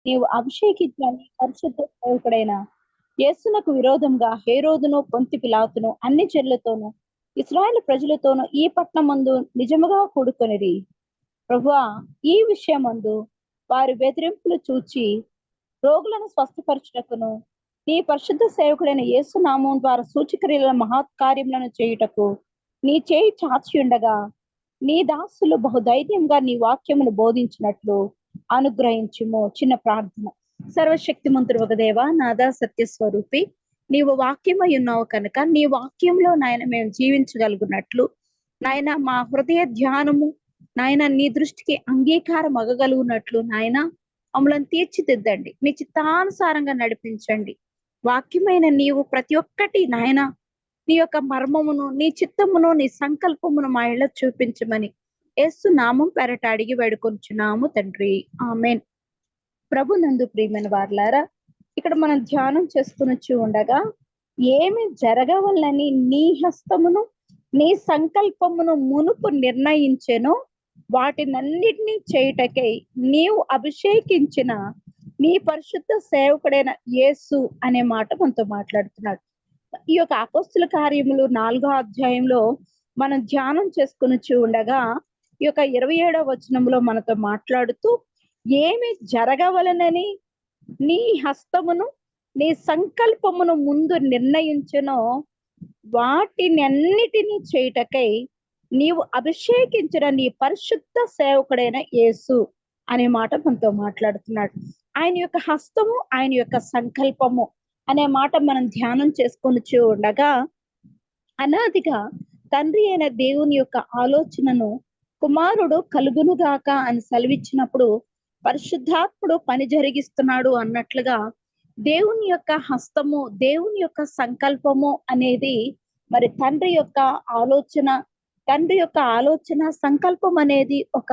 నీవు అభిషేకించిన నీ పరిశుద్ధ సేవకుడైన యేసునకు విరోధంగా హేరోదును పొంతి పిలాతును అన్ని చెర్లతోనూ ఇశ్రాయేలు ప్రజలతోనూ ఈ పట్టణమందు నిజముగా కూడుకొనిరి. ప్రభువా, ఈ విషయమందు వారి బెదిరింపులు చూచి రోగులను స్వస్థపరచుటకును నీ పరిశుద్ధ సేవకుడైన యేసు నామం ద్వారా సూచక్రియల మహత్కార్యములను చేయుటకు నీ చేయి చాచి ఉండగా నీ దాసులు బహుధైర్యంగా నీ వాక్యమును బోధించినట్లు అనుగ్రహించుము. చిన్న ప్రార్థన. సర్వశక్తిమంతుడు ఒక దేవ, నాదా సత్యస్వరూపి, నీవు వాక్యమై ఉన్నావు కనుక నీ వాక్యంలో నాయన మేము జీవించగలుగునట్లు నాయన మా హృదయ ధ్యానము నాయన నీ దృష్టికి అంగీకారం అగగలుగునట్లు నాయన మమ్మల్ని తీర్చిదిద్దండి. మీ చిత్తానుసారంగా నడిపించండి. వాక్యమైన నీవు ప్రతి ఒక్కటి నాయన నీ యొక్క మర్మమును, నీ చిత్తమును, నీ సంకల్పమును మా ఇళ్ళ చూపించమని యేసు నామం పెరట అడిగి వేడుకొంచున్నాము తండ్రి, ఆమేన్. ప్రభు నందు ప్రియమైన వారలారా, ఇక్కడ మనం ధ్యానం చేసుకునొచ్చి ఉండగా ఏమి జరగవలని నీ హస్తమును నీ సంకల్పమును మునుపు నిర్ణయించెనో వాటినన్నిటినీ చేయుటకై నీవు అభిషేకించిన నీ పరిశుద్ధ సేవకుడైన యేసు అనే మాట మనతో మాట్లాడుతున్నాడు. ఈ యొక్క అపోస్తుల కార్యములు 4వ అధ్యాయంలో మనం ధ్యానం చేసుకుని ఉండగా ఈ యొక్క 27వ వచనంలో మనతో మాట్లాడుతూ ఏమి జరగవలనని నీ హస్తమును నీ సంకల్పమును ముందు నిర్ణయించునో వాటిని అన్నిటినీ చేయుటకై నీవు అభిషేకించిన నీ పరిశుద్ధ సేవకుడైన యేసు అనే మాట మనతో మాట్లాడుతున్నాడు. ఆయన యొక్క హస్తము, ఆయన యొక్క సంకల్పము అనే మాట మనం ధ్యానం చేసుకొని ఉండగా అనాదిగా తండ్రి అయిన దేవుని యొక్క ఆలోచనను కుమారుడు కలుగునుగాక అని సెలవిచ్చినప్పుడు పరిశుద్ధాత్ముడు పని జరిగిస్తున్నాడు అన్నట్లుగా దేవుని యొక్క హస్తము, దేవుని యొక్క సంకల్పము అనేది మరి తండ్రి యొక్క ఆలోచన సంకల్పం అనేది ఒక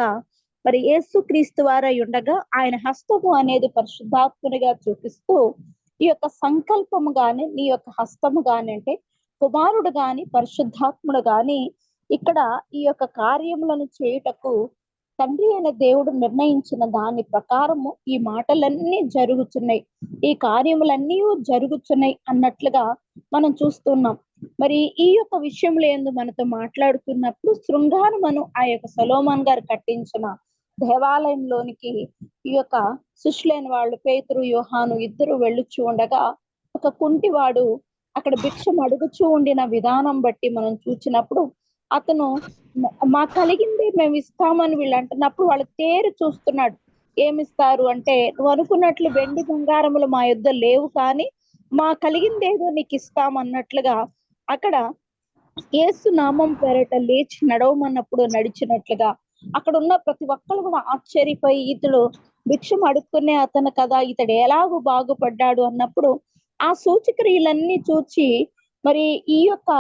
మరి యేసుక్రీస్తు వారై ఉండగా ఆయన హస్తము అనేది పరిశుద్ధాత్మునిగా చూపిస్తూ ఈ యొక్క సంకల్పము గాని నీ యొక్క హస్తము గాని అంటే కుమారుడు గాని పరిశుద్ధాత్ముడు గాని ఇక్కడ ఈ యొక్క కార్యములను చేయుటకు తండ్రి అయిన దేవుడు నిర్ణయించిన దాని ప్రకారము ఈ మాటలన్నీ జరుగుతున్నాయి, ఈ కార్యములన్నీ జరుగుతున్నాయి అన్నట్లుగా మనం చూస్తున్నాం. మరి ఈ యొక్క విషయంలో ఏందో మనతో మాట్లాడుతున్నప్పుడు శృంగారమును ఆ యొక్క సొలొమోన్ గారు కట్టించిన దేవాలయంలోనికి ఈ యొక్క శిష్యులైన వాళ్ళు పేతురు యోహాను ఇద్దరు వెళ్ళుచూ ఉండగా ఒక కుంటివాడు అక్కడ భిక్షం అడుగుచూ ఉండిన విధానం బట్టి మనం చూసినప్పుడు అతను మా కలిగింది మేము ఇస్తామని వీళ్ళు అంటున్నప్పుడు వాళ్ళు తేరు చూస్తున్నాడు. ఏమిస్తారు అంటే, నువ్వు అనుకున్నట్లు వెండి బంగారములు మా యొద్ద లేవు, కానీ మా కలిగింది ఏదో నీకు ఇస్తామన్నట్లుగా అక్కడ యేసు నామం పేరట లేచి నడవమన్నప్పుడు నడిచినట్లుగా అక్కడ ఉన్న ప్రతి ఒక్కరు కూడా ఆశ్చర్యపోయి ఇతడు భిక్షం అడుక్కునే అతను కదా, ఇతడు ఎలాగూ బాగుపడ్డాడు అన్నప్పుడు ఆ సూచక్రియలన్నీ చూచి మరి ఈ యొక్క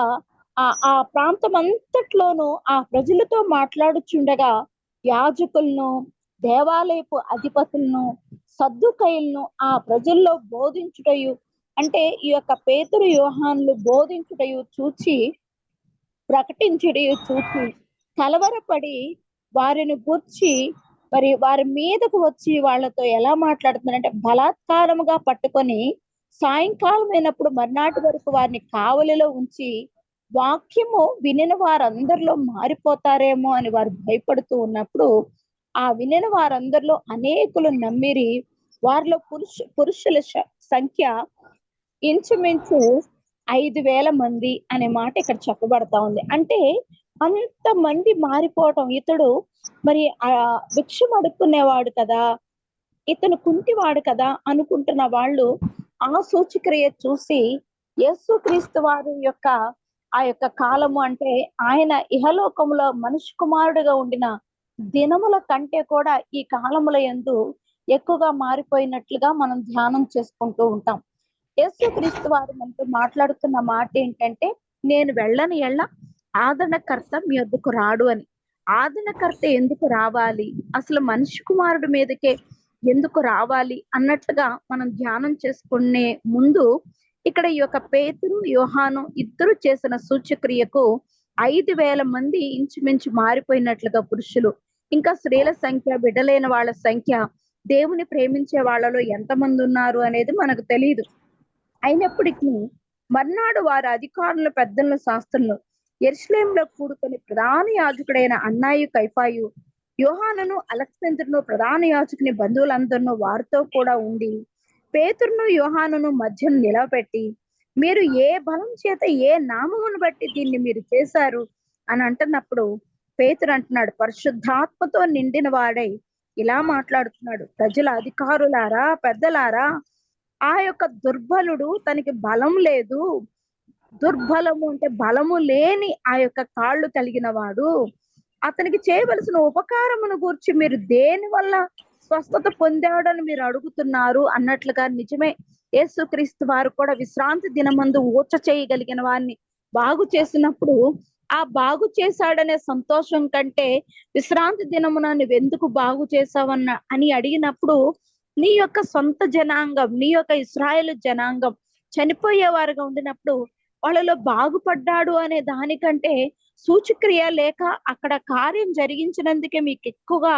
ఆ ప్రాంతం అంతట్లోనూ ఆ ప్రజలతో మాట్లాడుచుండగా యాజకులను, దేవాలయపు అధిపతులను, సద్దుకయ్యులను ఆ ప్రజల్లో బోధించుటయు అంటే ఈ యొక్క పేతురు యోహానులు బోధించుటయు చూచి ప్రకటించుటయు చూచి కలవరపడి వారిని గూర్చి మరి వారి మీదకు వచ్చి వాళ్ళతో ఎలా మాట్లాడుతున్నారంటే బలాత్కారముగా పట్టుకొని సాయంకాలం అయినప్పుడు మర్నాటి వరకు వారిని కావలిలో ఉంచి వాక్యము వినిన వారందరిలో మారిపోతారేమో అని వారు భయపడుతూ ఉన్నప్పుడు ఆ వినిన వారందరిలో అనేకులు నమ్మిరి. వారిలో పురుషుల సంఖ్య ఇంచుమించు 5,000 మంది అనే మాట ఇక్కడ చెప్పబడతా ఉంది. అంటే అంత మంది మారిపోవటం, ఇతడు మరి భిక్షం అడుక్కునేవాడు కదా, ఇతను కుంటివాడు కదా అనుకుంటున్న వాళ్ళు ఆ సూచక్రియ చూసి యేసుక్రీస్తు వారి యొక్క ఆ యొక్క కాలము అంటే ఆయన ఇహలోకములో మనిషి కుమారుడిగా ఉండిన దినముల కంటే కూడా ఈ కాలముల యందు ఎక్కువగా మారిపోయినట్లుగా మనం ధ్యానం చేసుకుంటూ ఉంటాం. యేసుక్రీస్తు వారు మనతో మాట్లాడుతున్న మాట ఏంటంటే, నేను వెళ్ళని ఎళ్ళ ఆదరణకర్త మీ వద్దకు రాడు అని. ఆదరణకర్త ఎందుకు రావాలి, అసలు మనిషి కుమారుడి మీదకే ఎందుకు రావాలి అన్నట్లుగా మనం ధ్యానం చేసుకునే ముందు ఇక్కడ ఈ యొక్క పేతురు యోహాను ఇద్దరు చేసిన సూచక్రియకు 5,000 మంది ఇంచుమించు మారిపోయినట్లుగా పురుషులు, ఇంకా స్త్రీల సంఖ్య, బిడ్డలైన వాళ్ళ సంఖ్య దేవుని ప్రేమించే వాళ్ళలో ఎంతమంది ఉన్నారు అనేది మనకు తెలియదు. అయినప్పటికీ మర్నాడు వారి అధికారులు, పెద్దలను, శాస్త్రులను యెరూషలేములో కూడుకొని ప్రధాన యాజకుడైన అన్నాయు, కైఫాయు, యోహానును, అలెగ్జాంద్రును, ప్రధాన యాజకుని బంధువులందరూ వారితో కూడా ఉండి పేతురును, యోహానును మధ్యన నిలవబెట్టి, మీరు ఏ బలం చేత, ఏ నామమును బట్టి దీన్ని మీరు చేశారు అని అంటున్నప్పుడు పేతురు అంటున్నాడు, పరిశుద్ధాత్మతో నిండిన వాడై ఇలా మాట్లాడుతున్నాడు, ప్రజల అధికారులారా, పెద్దలారా, ఆ యొక్క దుర్బలుడు, తనకి బలం లేదు, దుర్బలము అంటే బలము లేని ఆ యొక్క కాళ్ళు కలిగిన వాడు, అతనికి చేయవలసిన ఉపకారమును గూర్చి మీరు దేని వల్ల స్వస్థత పొందాడని మీరు అడుగుతున్నారు అన్నట్లుగా, నిజమే, యేసుక్రీస్తు వారు కూడా విశ్రాంతి దినమందు ఊచ చేయగలిగిన వారిని బాగు చేసినప్పుడు ఆ బాగు చేశాడనే సంతోషం కంటే విశ్రాంతి దినమున నువ్వెందుకు బాగు చేసావన్న అని అడిగినప్పుడు, నీ యొక్క సొంత జనాంగం, నీ యొక్క ఇశ్రాయేలు జనాంగం చనిపోయేవారుగా ఉండినప్పుడు వాళ్ళలో బాగుపడ్డాడు అనే దానికంటే సూచక్రియ లేక అక్కడ కార్యం జరిగించినందుకే మీకు ఎక్కువగా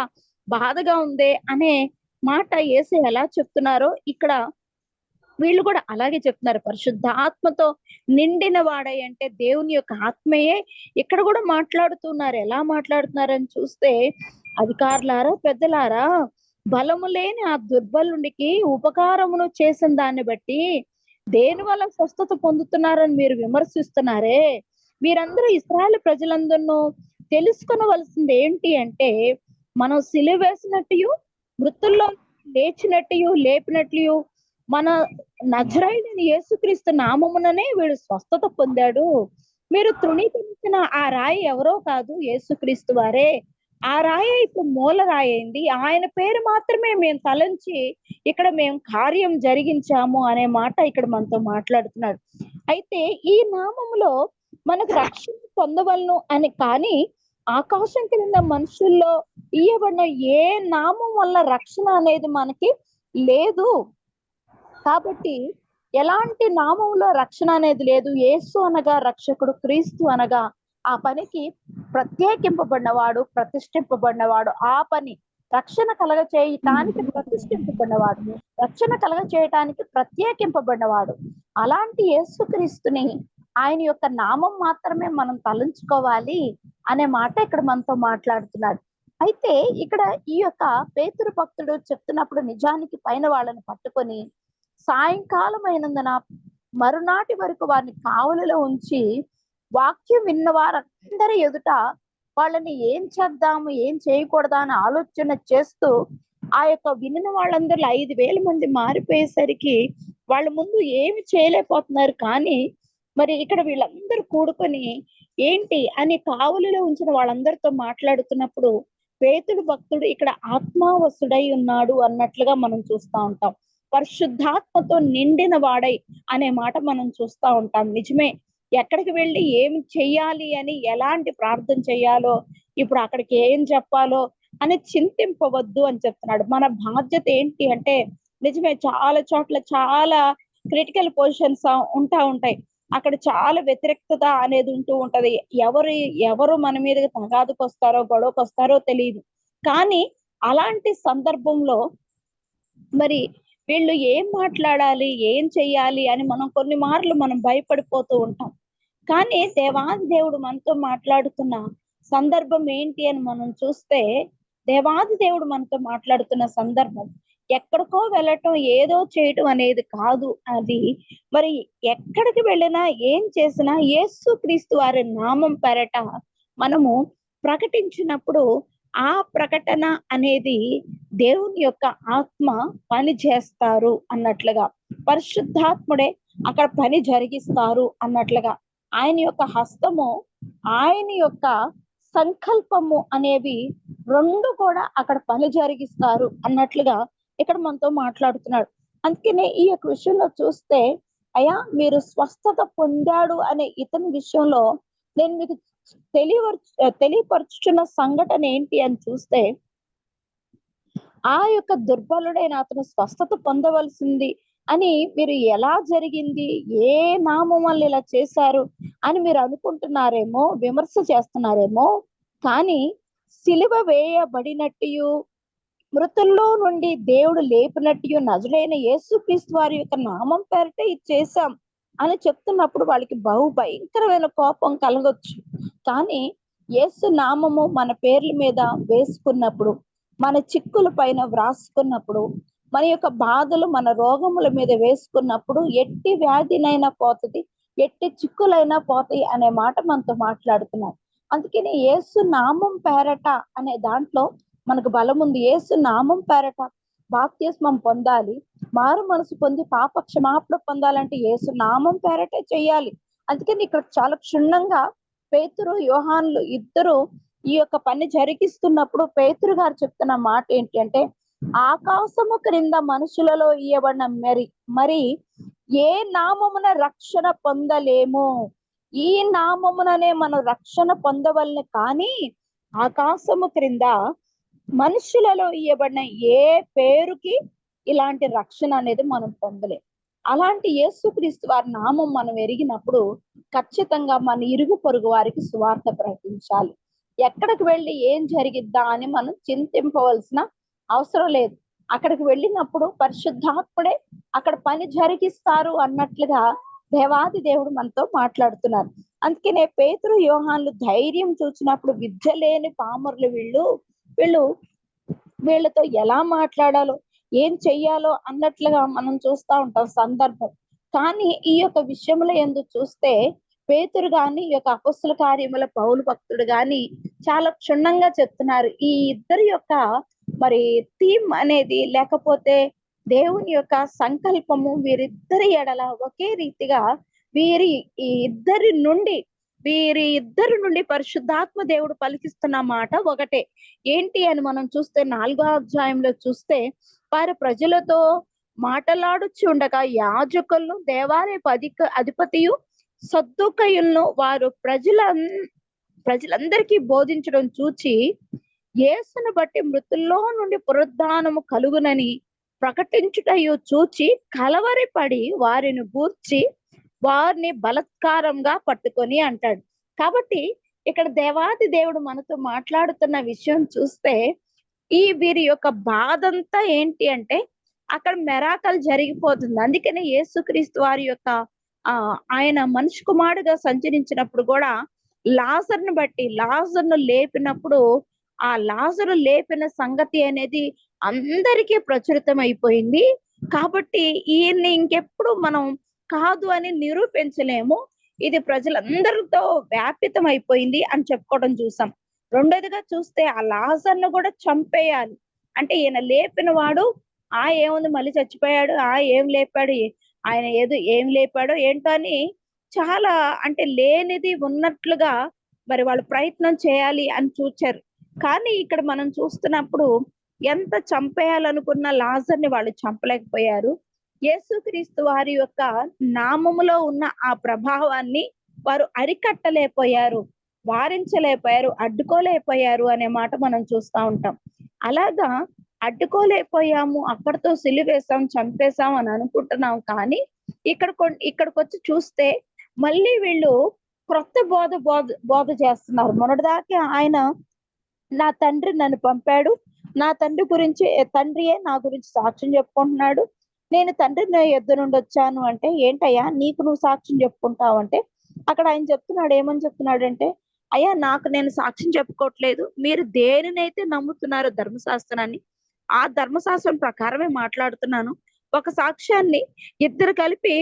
బాధగా ఉందే అనే మాట యేసు ఎలా చెప్తున్నారో ఇక్కడ వీళ్ళు కూడా అలాగే చెప్తున్నారు. పరిశుద్ధాత్మతో నిండిన వాడై అంటే దేవుని యొక్క ఆత్మయే ఇక్కడ కూడా మాట్లాడుతున్నారు. ఎలా మాట్లాడుతున్నారని చూస్తే, అధికారులారా, పెద్దలారా, బలము లేని ఆ దుర్బలునికి ఉపకారమును చేసిన దాన్ని బట్టి దేని వల్ల స్వస్థత పొందుతున్నారని మీరు విమర్శిస్తున్నారే, మీరందరూ ఇశ్రాయేలు ప్రజలందరూ తెలుసుకొనవలసింది ఏంటి అంటే, మనం సిలువ వేసినట్టు, మృతుల్లో లేచినట్టు, లేపినట్లు మన నజరేయుడైన యేసుక్రీస్తు నామముననే వీడు స్వస్థత పొందాడు. మీరు తృణీకరించిన ఆ రాయి ఎవరో కాదు, యేసుక్రీస్తు వారే. ఆ రాయే ఇప్పుడు మూల రాయి అయింది. ఆయన పేరు మాత్రమే మేము తలంచి ఇక్కడ మేము కార్యం జరిగించాము అనే మాట ఇక్కడ మనతో మాట్లాడుతున్నాడు. అయితే ఈ నామములో మనకు రక్షణ పొందవలను అని, కానీ ఆకాశం కింద మనుషుల్లో ఇయ్యబడిన ఏ నామం వల్ల రక్షణ అనేది మనకి లేదు. కాబట్టి ఎలాంటి నామంలో రక్షణ అనేది లేదు. యేసు అనగా రక్షకుడు, క్రీస్తు అనగా ఆ పనికి ప్రత్యేకింపబడినవాడు, ప్రతిష్ఠింపబడినవాడు, ఆ పని రక్షణ కలగ చేయటానికి ప్రతిష్ఠింపబడినవాడు, రక్షణ కలగ చేయటానికి ప్రత్యేకింపబడినవాడు. అలాంటి యేసుక్రీస్తుని, ఆయన యొక్క నామం మాత్రమే మనం తలంచుకోవాలి అనే మాట ఇక్కడ మనతో మాట్లాడుతున్నాడు. అయితే ఇక్కడ ఈ యొక్క పేతురు భక్తుడు చెప్తున్నప్పుడు నిజానికి పైన వాళ్ళని పట్టుకొని సాయంకాలం అయినందున మరునాటి వరకు వారిని కావలిలో ఉంచి వాక్యం విన్న వారందరి ఎదుట వాళ్ళని ఏం చేద్దాము, ఏం చేయకూడదా అని ఆలోచన చేస్తూ ఆ యొక్క వినిన వాళ్ళందరిలో 5,000 మంది మారిపోయేసరికి వాళ్ళ ముందు ఏమి చేయలేకపోతున్నారు. కానీ మరి ఇక్కడ వీళ్ళందరూ కూడుకొని ఏంటి అని కావలిలో ఉంచిన వాళ్ళందరితో మాట్లాడుతున్నప్పుడు పేతుడు భక్తుడు ఇక్కడ ఆత్మావసుడై ఉన్నాడు అన్నట్లుగా మనం చూస్తా ఉంటాం. పరిశుద్ధాత్మతో నిండిన వాడై అనే మాట మనం చూస్తా ఉంటాం. నిజమే, ఎక్కడికి వెళ్ళి ఏం చెయ్యాలి అని, ఎలాంటి ప్రార్థన చేయాలో, ఇప్పుడు అక్కడికి ఏం చెప్పాలో అని చింతింపవద్దు అని చెప్తున్నాడు. మన బాధ్యత ఏంటి అంటే, నిజమే, చాలా చోట్ల చాలా క్రిటికల్ పొజిషన్స్ ఉంటాయి. అక్కడ చాలా వ్యతిరేకత అనేది ఉంటూ ఉంటది. ఎవరు మన మీద తగాదుకు వస్తారో, గొడవకు వస్తారో తెలియదు. కానీ అలాంటి సందర్భంలో మరి వీళ్ళు ఏం మాట్లాడాలి, ఏం చెయ్యాలి అని మనం కొన్ని మార్లు మనం భయపడిపోతూ ఉంటాం. కానీ దేవాది దేవుడు మనతో మాట్లాడుతున్న సందర్భం ఏంటి అని మనం చూస్తే, దేవాది దేవుడు మనతో మాట్లాడుతున్న సందర్భం ఎక్కడికో వెళ్ళటం, ఏదో చేయటం అనేది కాదు. అది మరి ఎక్కడికి వెళ్ళినా, ఏం చేసినా యేసుక్రీస్తు వారి నామం పేరట మనము ప్రకటించినప్పుడు ఆ ప్రకటన అనేది దేవుని యొక్క ఆత్మ పని చేస్తారు అన్నట్లుగా, పరిశుద్ధాత్ముడే అక్కడ పని జరిగిస్తారు అన్నట్లుగా, ఆయన యొక్క హస్తము, ఆయన యొక్క సంకల్పము అనేవి రెండు కూడా అక్కడ పని జరిగిస్తారు అన్నట్లుగా ఇక్కడ మనతో మాట్లాడుతున్నాడు. అందుకనే ఈ యొక్క విషయంలో చూస్తే, అయ్యా మీరు స్వస్థత పొందాడు అనే ఇతని విషయంలో నేను మీకు తెలియపరుచున్న సంఘటన ఏంటి అని చూస్తే, ఆ యొక్క దుర్బలుడైన అతను స్వస్థత పొందవలసింది అని మీరు ఎలా జరిగింది, ఏ నామం వల్ల ఇలా చేశారు అని మీరు అనుకుంటున్నారేమో, విమర్శ చేస్తున్నారేమో. కానీ సిలువ వేయబడినట్టు మృతుల్లో నుండి దేవుడు లేపినట్టు నజరైన యేసుక్రీస్తు వారి యొక్క నామం పేరటే ఇది చేశాం అని చెప్తున్నప్పుడు వాళ్ళకి భయంకరమైన కోపం కలగొచ్చు. కానీ యేసు నామము మన పేర్ల మీద వేసుకున్నప్పుడు, మన చిక్కుల పైన వ్రాసుకున్నప్పుడు, మన యొక్క బాధలు మన రోగముల మీద వేసుకున్నప్పుడు ఎట్టి వ్యాధినైనా పోతది, ఎట్టి చిక్కులైనా పోతాయి అనే మాట మనతో మాట్లాడుతున్నారు. అందుకని యేసు నామం పేరట అనే దాంట్లో మనకు బలం ఉంది. యేసు నామం పేరట బాప్తిస్మం పొందాలి, మారు మనసు పొంది పాప క్షమాపణ పొందాలంటే యేసు నామం పేరటే చెయ్యాలి. అందుకని ఇక్కడ చాలా క్షుణ్ణంగా పేతురు యోహాన్లు ఇద్దరు ఈ యొక్క పని జరిగిస్తున్నప్పుడు పేతురు గారు చెప్తున్న మాట ఏంటి అంటే, ఆకాశము క్రింద మనుషులలో ఇయ్యబడిన మరి ఏ నామమున రక్షణ పొందలేము, ఈ నామముననే మనం రక్షణ పొందవలెను, కానీ ఆకాశము క్రింద మనుషులలో ఇయ్యబడిన ఏ పేరుకి ఇలాంటి రక్షణ అనేది మనం పొందలేం. అలాంటి యేసుక్రీస్తు వారి నామం మనం ఎరిగినప్పుడు ఖచ్చితంగా మన ఇరుగు పొరుగు వారికి సువార్త ప్రకటించాలి. ఎక్కడికి వెళ్ళి ఏం జరిగిద్దా అని మనం చింతింపవలసిన అవసరం లేదు. అక్కడికి వెళ్ళినప్పుడు పరిశుద్ధాత్ముడే అక్కడ పని జరిగిస్తారు అన్నట్లుగా దేవాది దేవుడు మనతో మాట్లాడుతున్నారు. అందుకనే పేతురు యోహాన్లు ధైర్యం చూచినప్పుడు విద్య లేని పామరులు వీళ్ళతో ఎలా మాట్లాడాలో ఏం చెయ్యాలో అన్నట్లుగా మనం చూస్తూ ఉంటాం సందర్భం. కానీ ఈ యొక్క విషయంలో ఎందుకు చూస్తే పేతురు గాని ఈ యొక్క అపొస్తల కార్యముల పౌలు భక్తుడు గాని చాలా క్షుణ్ణంగా చెప్తున్నారు. ఈ ఇద్దరి యొక్క మరి థీమ్ అనేది, లేకపోతే దేవుని యొక్క సంకల్పము వీరిద్దరి ఎడల ఒకే రీతిగా వీరి ఇద్దరి నుండి పరిశుద్ధాత్మ దేవుడు పలికిస్తున్న మాట ఒకటే. ఏంటి అని మనం చూస్తే 4వ అధ్యాయంలో చూస్తే, వారి ప్రజలతో మాటలాడుచు ఉండగా యాజకులను దేవాలయపు అధిపతియు సద్దూకయులను వారు ప్రజలందరికీ బోధించడం చూచి, యేసును బట్టి మృతుల్లో నుండి పునరుద్ధానము కలుగునని ప్రకటించుటయు చూచి కలవరపడి వారిని గూర్చి వారిని బలత్కారంగా పట్టుకొని అంటాడు. కాబట్టి ఇక్కడ దేవాది దేవుడు మనతో మాట్లాడుతున్న విషయం చూస్తే, వీరి యొక్క బాధంతా ఏంటి అంటే అక్కడ మెరాకల్ జరిగిపోతుంది. అందుకనే యేసుక్రీస్తు వారి యొక్క ఆయన మనిషి కుమారుడుగా సంచరించినప్పుడు కూడా లాజరును లేపినప్పుడు ఆ లాజరు లేపిన సంగతి అనేది అందరికీ ప్రచురితం అయిపోయింది. కాబట్టి ఈయన్ని ఇంకెప్పుడు మనం కాదు అని నిరూపించలేము, ఇది ప్రజలందరితో వ్యాపితం అయిపోయింది అని చెప్పుకోవడం చూసాం. రెండోదిగా చూస్తే ఆ లాజర్ను కూడా చంపేయాలి అంటే, ఈయన లేపిన వాడు ఏముంది మళ్ళీ చచ్చిపోయాడు, ఏం లేపాడు, ఆయన ఏం లేపాడో ఏంటో అని చాలా అంటే లేనిది ఉన్నట్లుగా మరి వాళ్ళు ప్రయత్నం చేయాలి అని చూచారు. కానీ ఇక్కడ మనం చూస్తున్నప్పుడు ఎంత చంపేయాలనుకున్న లాజర్ని వాళ్ళు చంపలేకపోయారు. యేసుక్రీస్తు వారి యొక్క నామములో ఉన్న ఆ ప్రభావాన్ని వారు అరికట్టలేకపోయారు, వారించలేకపోయారు, అడ్డుకోలేకపోయారు అనే మాట మనం చూస్తూ ఉంటాం. అలాగా అడ్డుకోలేకపోయాము, అక్కడితో సిలువేసాం, చంపేశాం అని అనుకుంటున్నాం. కానీ ఇక్కడికి వచ్చి చూస్తే మళ్ళీ వీళ్ళు క్రొత్త బోధ చేస్తున్నారు. మొన్నటిదాకా ఆయన నా తండ్రి నన్ను పంపాడు, నా తండ్రియే నా గురించి సాక్ష్యం చెప్పుకుంటున్నాడు, నేను తండ్రి యొద్ద నుండి వచ్చాను అంటే, ఏంటయ్యా నీకు నువ్వు సాక్ష్యం చెప్పుకుంటావు అంటే, అక్కడ ఆయన చెప్తున్నాడు, ఏమని చెప్తున్నాడంటే, అయ్యా నాకు నేను సాక్ష్యం చెప్పుకోవట్లేదు, మీరు దేనినైతే నమ్ముతున్నారో ధర్మశాస్త్రాన్ని, ఆ ధర్మశాస్త్రం ప్రకారమే మాట్లాడుతున్నాను. ఒక సాక్ష్యాన్ని ఇద్దరు కలిపి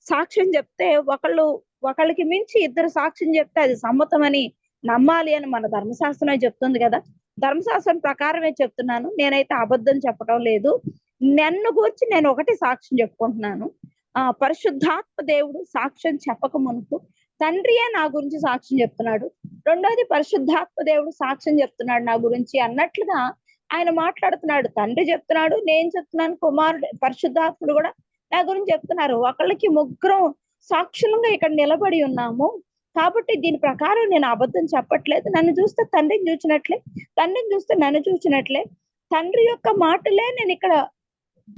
సాక్ష్యం చెప్తే ఒకళ్ళకి మించి ఇద్దరు సాక్ష్యం చెప్తే అది సమ్మతమని నమ్మాలి అని మన ధర్మశాస్త్రమే చెప్తుంది కదా. ధర్మశాస్త్రం ప్రకారమే చెప్తున్నాను, నేనైతే అబద్ధం చెప్పడం లేదు. నన్ను గురించి నేను ఒకటి సాక్ష్యం చెప్పుకుంటున్నాను, పరిశుద్ధాత్మ దేవుడు సాక్ష్యం చెప్పక మునుపు తండ్రియే నా గురించి సాక్ష్యం చెప్తున్నాడు, రెండోది పరిశుద్ధాత్మ దేవుడు సాక్ష్యం చెప్తున్నాడు నా గురించి అన్నట్లుగా ఆయన మాట్లాడుతున్నాడు. తండ్రి చెప్తున్నాడు, నేను చెప్తున్నాను, కుమారుడు పరిశుద్ధాత్ముడు కూడా నా గురించి చెప్తున్నారు. ఒకళ్ళకి ముగ్గురం సాక్షులంగా ఇక్కడ నిలబడి ఉన్నాము. కాబట్టి దీని ప్రకారం నేను అబద్ధం చెప్పట్లేదు, నన్ను చూస్తే తండ్రిని చూసినట్లే, తండ్రిని చూస్తే నన్ను చూసినట్లే, తండ్రి యొక్క మాటలే నేను ఇక్కడ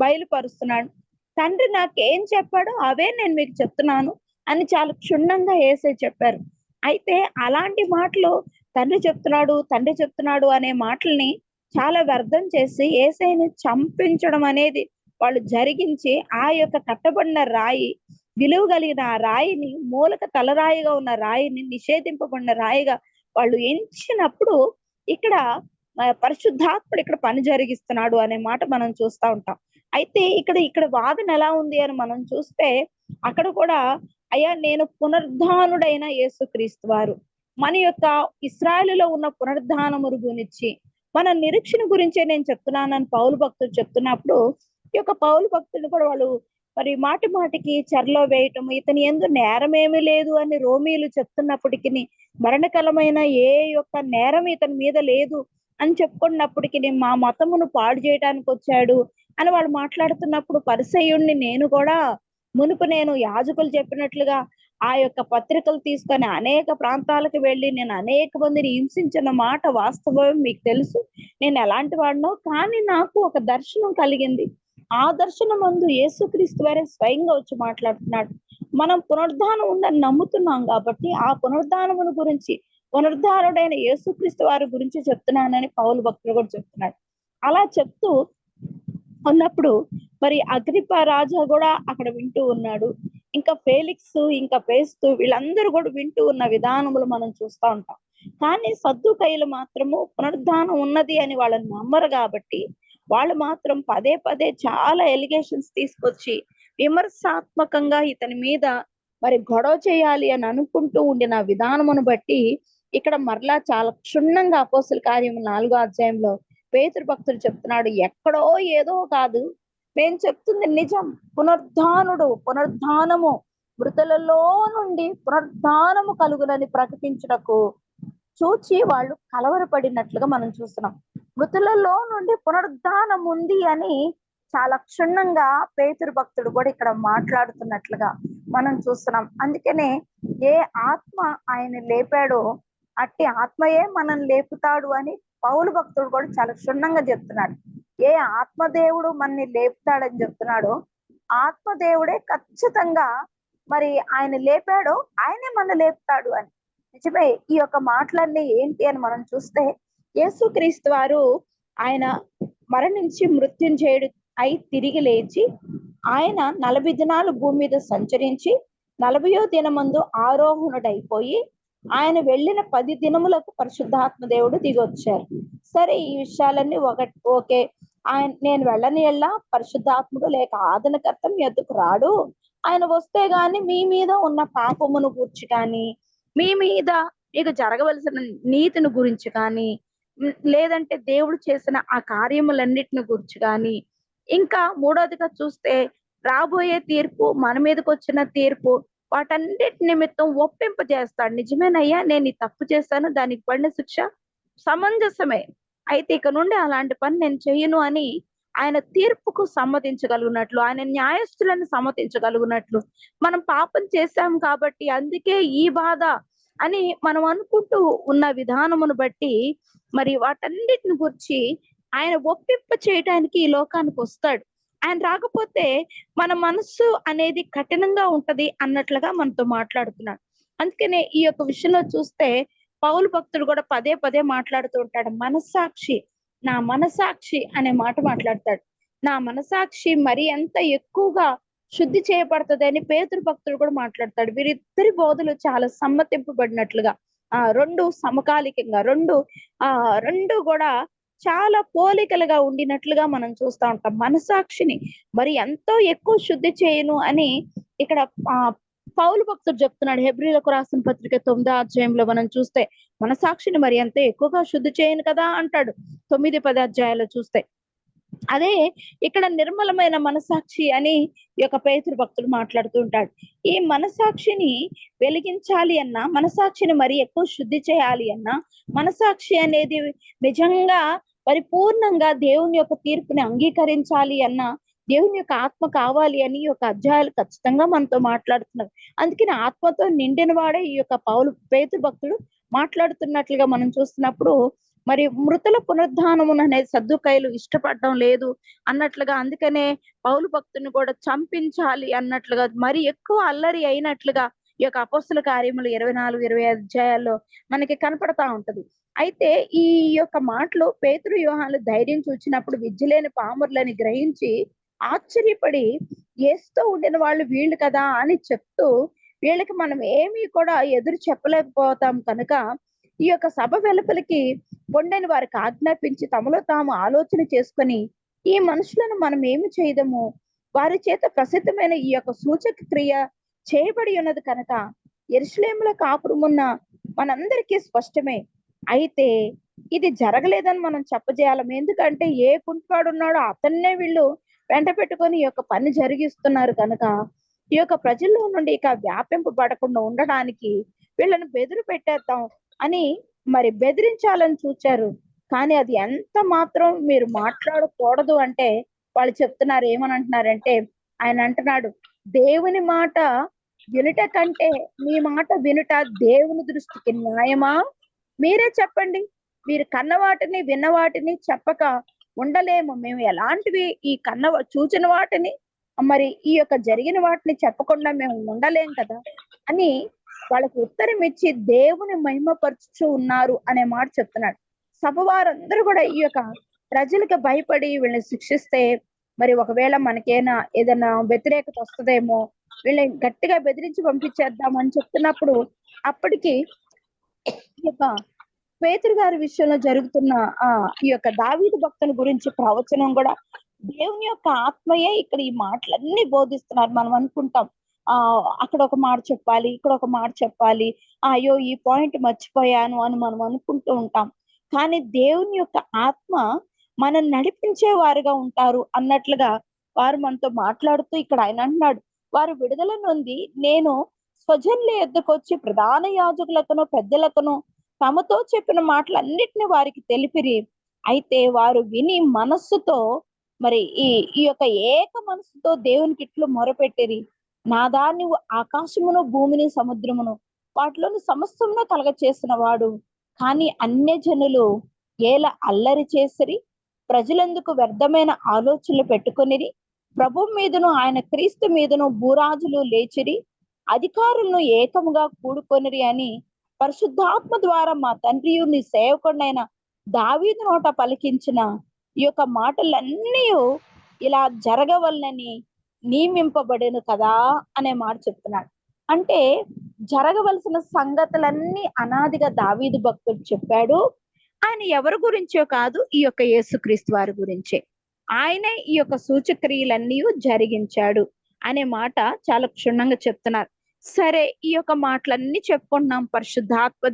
బయలుపరుస్తున్నాను, తండ్రి నాకేం చెప్పాడో అవే నేను మీకు చెప్తున్నాను అని చాలా క్షుణ్ణంగా యేసే చెప్పారు. అయితే అలాంటి మాటలు తండ్రి చెప్తున్నాడు అనే మాటల్ని చాలా వ్యర్థం చేసి యేసయ్యని చంపించడం అనేది వాళ్ళు జరిగించి, ఆ యొక్క కట్టబడిన రాయి, విలువ కలిగిన ఆ రాయిని, మూలక తలరాయిగా ఉన్న రాయిని, నిషేధింపబడిన రాయిగా వాళ్ళు ఎంచినప్పుడు ఇక్కడ పరిశుద్ధాత్ముడు ఇక్కడ పని జరిగిస్తున్నాడు అనే మాట మనం చూస్తా ఉంటాం. అయితే ఇక్కడ వాదన ఎలా ఉంది అని మనం చూస్తే, అక్కడ కూడా అయ్యా నేను పునరుద్ధానుడైన యేసుక్రీస్తు వారు, మన యొక్క ఇశ్రాయేలులో ఉన్న పునరుద్ధానమును గురించి, మన నిరీక్షణ గురించే నేను చెప్తున్నానని పౌలు భక్తుడు చెప్తున్నప్పుడు, ఈ యొక్క పౌలు భక్తులు కూడా వాళ్ళు మరి మాటి మాటికి చెరలో వేయటం, ఇతని యందు నేరమేమీ లేదు అని రోమీయులు చెప్తున్నప్పటికీ, మరణకరమైన ఏ యొక్క నేరం ఇతని మీద లేదు అని చెప్పుకున్నప్పటికీ, మా మతమును పాడు చేయడానికి వచ్చాడు అని వాళ్ళు మాట్లాడుతున్నప్పుడు, పరిసయ్యుణ్ణి నేను కూడా మునుపు నేను యాజకులు చెప్పినట్లుగా ఆ యొక్క పత్రికలు తీసుకొని అనేక ప్రాంతాలకు వెళ్ళి నేను అనేక మందిని హింసించిన మాట వాస్తవం మీకు తెలుసు. నేను ఎలాంటి వాడినో, కానీ నాకు ఒక దర్శనం కలిగింది. ఆ దర్శనం మందు యేసుక్రీస్తు వారే స్వయంగా వచ్చి మాట్లాడుతున్నాడు. మనం పునరుద్ధానం ఉందని నమ్ముతున్నాం కాబట్టి, ఆ పునరుద్ధానమును గురించి, పునరుద్ధానుడైన యేసుక్రీస్తు వారి గురించి చెప్తున్నానని పౌలు భక్తుడు కూడా చెప్తున్నాడు. అలా చెప్తూ ఉన్నప్పుడు మరి అగ్రిప్ప రాజా కూడా అక్కడ వింటూ ఉన్నాడు. ఇంకా ఫేలిక్స్, ఇంకా పేస్తు వీళ్ళందరూ కూడా వింటూ ఉన్న విధానములు మనం చూస్తా ఉంటాం. కానీ సద్దూకయ్యులు మాత్రము పునరుద్ధానం ఉన్నది అని వాళ్ళని నమ్మరు కాబట్టి, వాళ్ళు మాత్రం పదే పదే చాలా ఎలిగేషన్స్ తీసుకొచ్చి విమర్శాత్మకంగా ఇతని మీద మరి గొడవ చేయాలి అని అనుకుంటూ ఉండిన విధానమును బట్టి, ఇక్కడ మరలా చాలా క్షుణ్ణంగా అపోస్తల కార్యము 4వ అధ్యాయంలో పేతురు భక్తుడు చెప్తున్నాడు, ఎక్కడో ఏదో కాదు, నేను చెప్తుంది నిజం. పునరుద్ధానము మృతులలో నుండి పునరుద్ధానము కలుగునని ప్రకటించుటకు చూచి వాళ్ళు కలవరపడినట్లుగా మనం చూస్తున్నాం. మృతులలో నుండి పునరుద్ధానం ఉంది అని చాలా క్షుణ్ణంగా పేతురు భక్తుడు కూడా ఇక్కడ మాట్లాడుతున్నట్లుగా మనం చూస్తున్నాం. అందుకనే ఏ ఆత్మ ఆయన లేపాడో అట్టి ఆత్మయే మనం లేపుతాడు అని పౌలు భక్తుడు కూడా చాలా క్షుణ్ణంగా చెప్తున్నాడు. ఏ ఆత్మదేవుడు మనని లేపుతాడని చెప్తున్నాడో, ఆత్మదేవుడే ఖచ్చితంగా మరి ఆయన లేపాడో ఆయనే మన లేపుతాడు అని. నిజమే. ఈ యొక్క మాటలన్నీ ఏంటి అని మనం చూస్తే, యేసుక్రీస్తు వారు ఆయన మరణించి మృత్యుంజయుడు అయి తిరిగి లేచి, ఆయన 40 దినాలు భూమి మీద సంచరించి 40వ దినమందు ఆరోహణుడైపోయి, ఆయన వెళ్ళిన 10 దినములకు పరిశుద్ధాత్మ దేవుడు దిగొచ్చారు. సరే, ఈ విషయాలన్నీ ఓకే. నేను వెళ్ళని ఎల్లా పరిశుద్ధాత్ముడు లేక ఆదరణకర్త మీ వద్దకు రాడు. ఆయన వస్తే గాని మీ మీద ఉన్న పాపమును గూర్చి కానీ, మీ మీద మీకు జరగవలసిన నీతిని గురించి కానీ, లేదంటే దేవుడు చేసిన ఆ కార్యములన్నిటిని గురించి కానీ, ఇంకా మూడోదిగా చూస్తే రాబోయే తీర్పు, మన మీదకి వచ్చిన తీర్పు, వాటన్నిటి నిమిత్తం ఒప్పింపజేస్తాడు. నిజమేనయ్యా, నేను ఈ తప్పు చేశాను, దానికి పడిన శిక్ష సమంజసమే, అయితే ఇక నుండి అలాంటి పని నేను చెయ్యను అని ఆయన తీర్పుకు సమ్మతించగలిగినట్లు, ఆయన న్యాయస్థులను సమ్మతించగలిగినట్లు, మనం పాపం చేశాం కాబట్టి అందుకే ఈ బాధ అని మనం అనుకుంటూ ఉన్న విధానమును బట్టి, మరి వాటన్నిటిని గురించి ఆయన ఒప్పింప చేయడానికి ఈ లోకానికి వస్తాడు. ఆయన రాకపోతే మన మనస్సు అనేది కఠినంగా ఉంటది అన్నట్లుగా మనతో మాట్లాడుతున్నాడు. అందుకనే ఈ యొక్క విషయంలో చూస్తే పౌలు భక్తుడు కూడా పదే పదే మాట్లాడుతూ ఉంటాడు. మనస్సాక్షి, నా మనసాక్షి అనే మాట మాట్లాడతాడు. నా మనసాక్షి మరి ఎంత ఎక్కువగా శుద్ధి చేయబడుతుంది పేతురు భక్తుడు కూడా మాట్లాడతాడు. వీరిద్దరి బోధలు చాలా సమ్మతింపబడినట్లుగా, రెండు సమకాలికంగా, రెండు కూడా చాలా పోలికలుగా ఉండినట్లుగా మనం చూస్తా ఉంటాం. మనసాక్షిని మరి ఎంతో ఎక్కువ శుద్ధి చేయను అని ఇక్కడ పౌలు భక్తుడు చెప్తున్నాడు. హెబ్రీలకు రాసిన పత్రిక 9వ అధ్యాయంలో మనం చూస్తే, మనసాక్షిని మరి ఎంత ఎక్కువగా శుద్ధి చేయను కదా అంటాడు 9-10 అధ్యాయాలు చూస్తే. అదే ఇక్కడ నిర్మలమైన మనసాక్షి అని ఈ యొక్క పేతురు భక్తుడు మాట్లాడుతూ ఉంటాడు. ఈ మనసాక్షిని వెలిగించాలి అన్నా, మనసాక్షిని మరి ఎక్కువ శుద్ధి చేయాలి అన్నా, మనసాక్షి అనేది నిజంగా పరిపూర్ణంగా దేవుని యొక్క తీర్పుని అంగీకరించాలి అన్నా, దేవుని యొక్క ఆత్మ కావాలి అని ఈ యొక్క అధ్యాయాలు ఖచ్చితంగా మనతో మాట్లాడుతున్నారు. అందుకని ఆత్మతో నిండిన వాడే ఈ యొక్క పేతురు భక్తుడు మాట్లాడుతున్నట్లుగా మనం చూస్తున్నప్పుడు, మరి మృతుల పునరుద్ధానమును అనేది సద్దూకయ్యులు ఇష్టపడడం లేదు అన్నట్లుగా, అందుకనే పౌలు భక్తుని కూడా చంపించాలి అన్నట్లుగా, మరి ఎక్కువ అల్లరి అయినట్లుగా ఈ యొక్క అపోస్తల కార్యములు 24-25 అధ్యాయాల్లో మనకి కనపడతా ఉంటది. అయితే ఈ యొక్క మాటలు పేతురు యోహాను ధైర్యం చూచినప్పుడు విద్యలేని పామరులని గ్రహించి ఆశ్చర్యపడి యేసుతో ఉండిన వాళ్ళు వీళ్ళు కదా అని చెప్తూ వీళ్ళకి మనం ఏమీ కూడా ఎదురు చెప్పలేకపోతాం కనుక ఈ యొక్క సభ వెలుపలికి పొండని వారికి ఆజ్ఞాపించి తమలో తాము ఆలోచన చేసుకొని ఈ మనుషులను మనం ఏమి చేయదము, వారి చేత ప్రసిద్ధమైన ఈ యొక్క సూచక క్రియ చేయబడి ఉన్నది కనుక యెరూషలేములో కాపురమున్న మనందరికీ స్పష్టమే. అయితే ఇది జరగలేదని మనం చెప్పజేయాలం. ఎందుకంటే ఏ కుంటివాడు ఉన్నాడో అతన్నే వీళ్ళు వెంట పెట్టుకొని ఈ యొక్క పని జరిగిస్తున్నారు కనుక ఈ యొక్క ప్రజల్లో నుండి ఇక వ్యాపింపబడకుండా ఉండడానికి వీళ్ళని బెదిరి పెట్టేద్దాం అని మరి బెదిరించాలని చూచారు. కానీ అది ఎంత మాత్రం మీరు మాట్లాడకూడదు అంటే వాళ్ళు చెప్తున్నారు, ఏమని అంటున్నారంటే, ఆయన అంటున్నాడు, దేవుని మాట వినుట కంటే మీ మాట వినుట దేవుని దృష్టికి న్యాయమా? మీరే చెప్పండి. మీరు కన్న వాటిని విన్న వాటిని చెప్పక ఉండలేము. మేము ఎలాంటివి ఈ చూచిన వాటిని మరి ఈ యొక్క జరిగిన వాటిని చెప్పకుండా మేము ఉండలేం కదా అని వాళ్ళకి ఉత్తరం ఇచ్చి దేవుని మహిమపరుచు ఉన్నారు అనే మాట చెప్తున్నాడు. సభ వారందరూ కూడా ఈ యొక్క ప్రజలకు భయపడి వీళ్ళని శిక్షిస్తే మరి ఒకవేళ మనకేనా ఏదైనా వ్యతిరేకత వస్తుందేమో, వీళ్ళని గట్టిగా బెదిరించి పంపించేద్దామని చెప్తున్నప్పుడు అప్పటికి ఈ యొక్క పేతురు గారి విషయంలో జరుగుతున్న ఈ యొక్క దావీదు భక్తుని గురించి ప్రవచనం కూడా దేవుని యొక్క ఆత్మయే ఇక్కడ ఈ మాటలన్నీ బోధిస్తున్నారు. మనం అనుకుంటాం అక్కడ ఒక మాట చెప్పాలి, ఇక్కడ ఒక మాట చెప్పాలి, అయ్యో ఈ పాయింట్ మర్చిపోయాను అని మనం అనుకుంటూ ఉంటాం. కానీ దేవుని యొక్క ఆత్మ మనం నడిపించే వారుగా ఉంటారు అన్నట్లుగా వారు మనతో మాట్లాడుతూ ఇక్కడ ఆయన అంటున్నాడు, వారు విడుదల నొంది నేను స్వజనుల యొద్దకు వచ్చి ప్రధాన యాజకులకును పెద్దలకును తమతో చెప్పిన మాటలన్నిటిని వారికి తెలిపిరి. అయితే వారు విని మనస్సుతో మరి ఈ యొక్క ఏక మనస్సుతో దేవునికి ఇట్లు మొరపెట్టిరి, నాదా నువ్వు ఆకాశమును భూమిని సముద్రమును వాటిలోని సమస్తమును కలగ చేసిన వాడు. కానీ అన్యజనులు ఏల అల్లరి చేసిరి, ప్రజలందుకు వ్యర్థమైన ఆలోచనలు పెట్టుకొనిరి, ప్రభు మీదను ఆయన క్రీస్తు మీదను భూరాజులు లేచిరి, అధికారులను ఏకముగా కూడుకొనిరి అని పరిశుద్ధాత్మ ద్వారా మా తండ్రియు నీ సేవకుడైన దావీదు నోట పలికించిన ఈ యొక్క మాటలన్నీ ఇలా జరగవలనని నియమింపబడెను కదా అనే మాట చెప్తున్నాడు. అంటే జరగవలసిన సంగతులన్నీ అనాదిగా దావీదు భక్తుడు చెప్పాడు. ఆయన ఎవరి గురించో కాదు, ఈ యొక్క యేసుక్రీస్తు వారి గురించే. ఆయనే ఈ యొక్క సూచక్రియలన్నీ జరిగించాడు అనే మాట చాలా క్షుణ్ణంగా చెప్తున్నారు. సరే, ఈ యొక్క మాటలన్నీ చెప్పుకుంటున్నాం. పరిశుద్ధాత్మ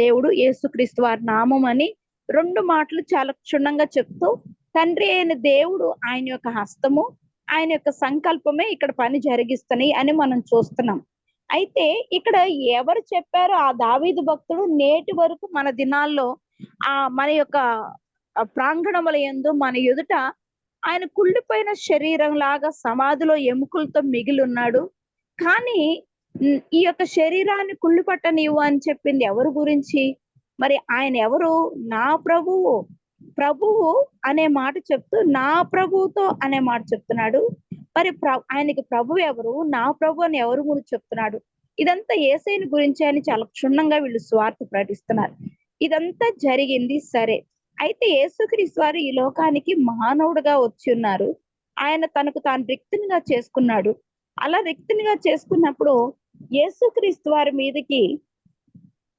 దేవుడు యేసుక్రీస్తు వారి నామం అని 2 మాటలు చాలా క్షుణ్ణంగా చెప్తూ, తండ్రి అయిన దేవుడు ఆయన యొక్క హస్తము, ఆయన యొక్క సంకల్పమే ఇక్కడ పని జరిగిస్తున్నాయి అని మనం చూస్తున్నాం. అయితే ఇక్కడ ఎవరు చెప్పారో ఆ దావీదు భక్తుడు నేటి వరకు మన దినాల్లో మన యొక్క ప్రాంగణముల యందు మన ఎదుట ఆయన కుళ్ళిపోయిన శరీరం లాగా సమాధిలో ఎముకలతో మిగిలి ఉన్నాడు. కానీ ఈ యొక్క శరీరాన్ని కుళ్ళిపట్టనివ్వు అని చెప్పింది ఎవరి గురించి? మరి ఆయన ఎవరు? నా ప్రభువు అనే మాట చెప్తూ నా ప్రభువుతో అనే మాట చెప్తున్నాడు. మరి ఆయనకి ప్రభు ఎవరు, నా ప్రభు అని ఎవరు గురించి చెప్తున్నాడు? ఇదంతా యేసయ్యని గురించి అని చాలా క్షుణ్ణంగా వీళ్ళు స్వార్థ ప్రకటిస్తున్నారు. ఇదంతా జరిగింది సరే. అయితే యేసుక్రీస్తు వారు ఈ లోకానికి మానవుడుగా వచ్చి ఉన్నారు. ఆయన తనకు తాను రిక్తునిగా చేసుకున్నాడు. అలా రిక్తునిగా చేసుకున్నప్పుడు యేసుక్రీస్తు వారి మీదకి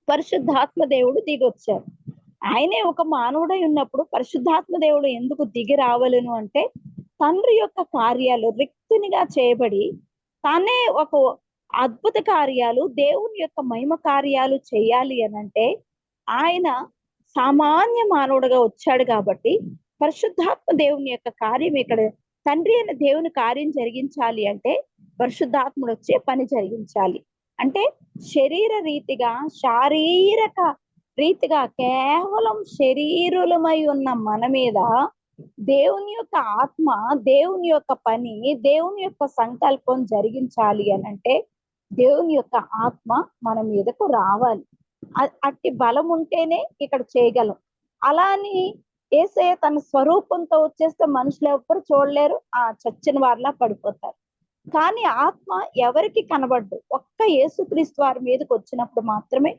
పరిశుద్ధాత్మ దేవుడు దిగొచ్చారు. ఆయనే ఒక మానవుడై ఉన్నప్పుడు పరిశుద్ధాత్మ దేవుడు ఎందుకు దిగి రావాలను అంటే, తండ్రి యొక్క కార్యాలు రిక్తునిగా చేయబడి తానే ఒక అద్భుత కార్యాలు, దేవుని యొక్క మహిమ కార్యాలు చేయాలి అని అంటే ఆయన సామాన్య మానవుడుగా వచ్చాడు. కాబట్టి పరిశుద్ధాత్మ దేవుని యొక్క కార్యం ఇక్కడ తండ్రి అయిన దేవుని కార్యం జరిగించాలి అంటే పరిశుద్ధాత్ముడు వచ్చే పని జరిగించాలి. అంటే శారీరక రీతిగా కేవలం శరీరులమై ఉన్న మన మీద దేవుని యొక్క ఆత్మ, దేవుని యొక్క పని, దేవుని యొక్క సంకల్పం జరిగించాలి అని అంటే దేవుని యొక్క ఆత్మ మన మీదకు రావాలి. అట్టి బలం ఉంటేనే ఇక్కడ చేయగలం. అలా అని యేసయ్య తన స్వరూపంతో వచ్చేస్తే మనుషులు ఎవ్వరు చూడలేరు, చచ్చిన వారిలా పడిపోతారు. కానీ ఆత్మ ఎవరికి కనబడ్డు, ఒక్క యేసుక్రీస్తు వారి మీదకి వచ్చినప్పుడు మాత్రమే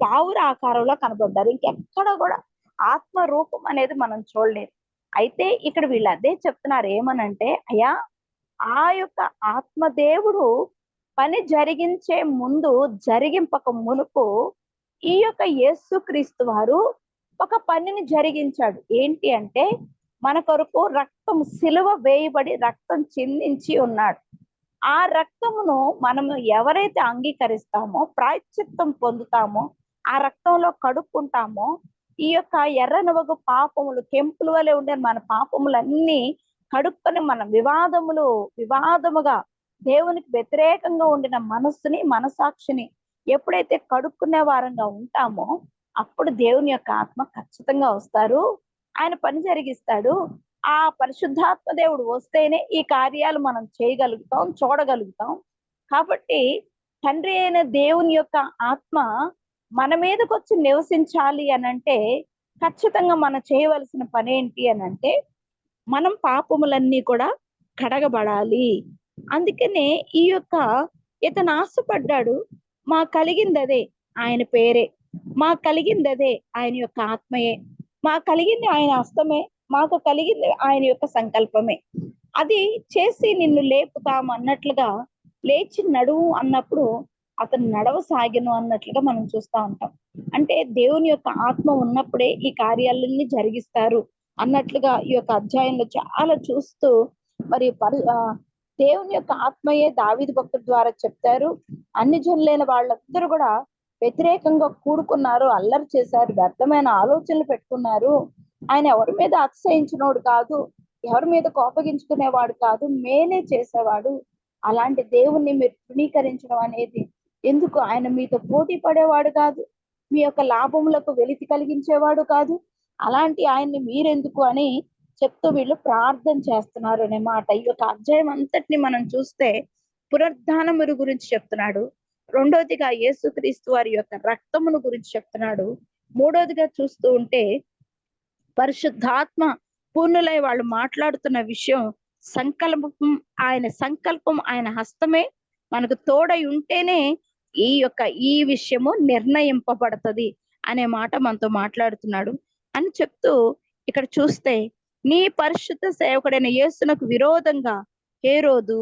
పావుర ఆకారంలో కనబడ్డారు. ఇంకెక్కడ కూడా ఆత్మ రూపం అనేది మనం చూడలేదు. అయితే ఇక్కడ వీళ్ళు అదే చెప్తున్నారు, ఏమనంటే అయ్యా, ఆ యొక్క ఆత్మదేవుడు పని జరిగించే ముందు, జరిగింపక మునుపు ఈ యొక్క యేసుక్రీస్తు వారు ఒక పనిని జరిగించాడు. ఏంటి అంటే మన కొరకు రక్తం సిలువ వేయబడి రక్తం చిందించి ఉన్నాడు. ఆ రక్తమును మనము ఎవరైతే అంగీకరిస్తామో, ప్రాయశ్చిత్తం పొందుతామో, ఆ రక్తంలో కడుక్కుంటామో, ఈ యొక్క ఎర్రనవగు పాపములు కెంపుల వలె ఉండే మన పాపములన్నీ కడుక్కొని మన వివాదముగా దేవునికి వ్యతిరేకంగా ఉండిన మనస్సుని, మనసాక్షిని ఎప్పుడైతే కడుక్కునే వారంగా ఉంటామో, అప్పుడు దేవుని యొక్క ఆత్మ ఖచ్చితంగా వస్తారు, ఆయన పని జరిగిస్తాడు. ఆ పరిశుద్ధాత్మ దేవుడు వస్తేనే ఈ కార్యాలు మనం చేయగలుగుతాం, చూడగలుగుతాం. కాబట్టి తండ్రి అయిన దేవుని యొక్క ఆత్మ మన మీదకి వచ్చి నివసించాలి అనంటే ఖచ్చితంగా మనం చేయవలసిన పని ఏంటి అనంటే మనం పాపములన్నీ కూడా కడగబడాలి. అందుకనే ఈ యొక్క ఇతను ఆశపడ్డాడు, మా కలిగింది అదే, ఆయన పేరే, మా కలిగింది అదే, ఆయన యొక్క ఆత్మయే, మా కలిగింది ఆయన హస్తమే, మాకు కలిగింది ఆయన యొక్క సంకల్పమే. అది చేసి నిన్ను లేపుతాం అన్నట్లుగా, లేచి నడువు అన్నప్పుడు అతను నడవసాగెను అన్నట్లుగా మనం చూస్తా ఉంటాం. అంటే దేవుని యొక్క ఆత్మ ఉన్నప్పుడే ఈ కార్యాలన్నీ జరిగిస్తారు అన్నట్లుగా ఈ యొక్క అధ్యాయంలో చాలా చూస్తూ మరి దేవుని యొక్క ఆత్మయే దావీదు భక్తుడి ద్వారా చెప్తారు. అన్ని జనులైన వాళ్ళందరూ కూడా వ్యతిరేకంగా కూడుకున్నారు, అల్లరి చేశారు, వ్యర్థమైన ఆలోచనలు పెట్టుకున్నారు. ఆయన ఎవరి మీద అతిశయించినోడు కాదు, ఎవరి మీద కోపగించుకునేవాడు కాదు, మేలే చేసేవాడు. అలాంటి దేవుణ్ణి మీరు తృణీకరించడం అనేది ఎందుకు? ఆయన మీతో పోటీ పడేవాడు కాదు, మీ యొక్క లాభములకు వెలితి కలిగించేవాడు కాదు. అలాంటి ఆయన్ని మీరెందుకు అని చెప్తూ వీళ్ళు ప్రార్థన చేస్తున్నారు అనే మాట. ఈ యొక్క అధ్యాయం అంతటిని మనం చూస్తే పునరుద్ధానమును గురించి చెప్తున్నాడు, రెండోదిగా యేసుక్రీస్తు వారి యొక్క రక్తమును గురించి చెప్తున్నాడు, మూడోదిగా చూస్తూ ఉంటే పరిశుద్ధాత్మ పూర్ణులై వాళ్ళు మాట్లాడుతున్న విషయం సంకల్పం ఆయన హస్తమే మనకు తోడై ఉంటేనే ఈ విషయము నిర్ణయింపబడుతుంది అనే మాట మనతో మాట్లాడుతున్నాడు అని చెప్తూ, ఇక్కడ చూస్తే నీ పరిశుద్ధ సేవకుడైన యేసునకు విరోధంగా హేరోదు,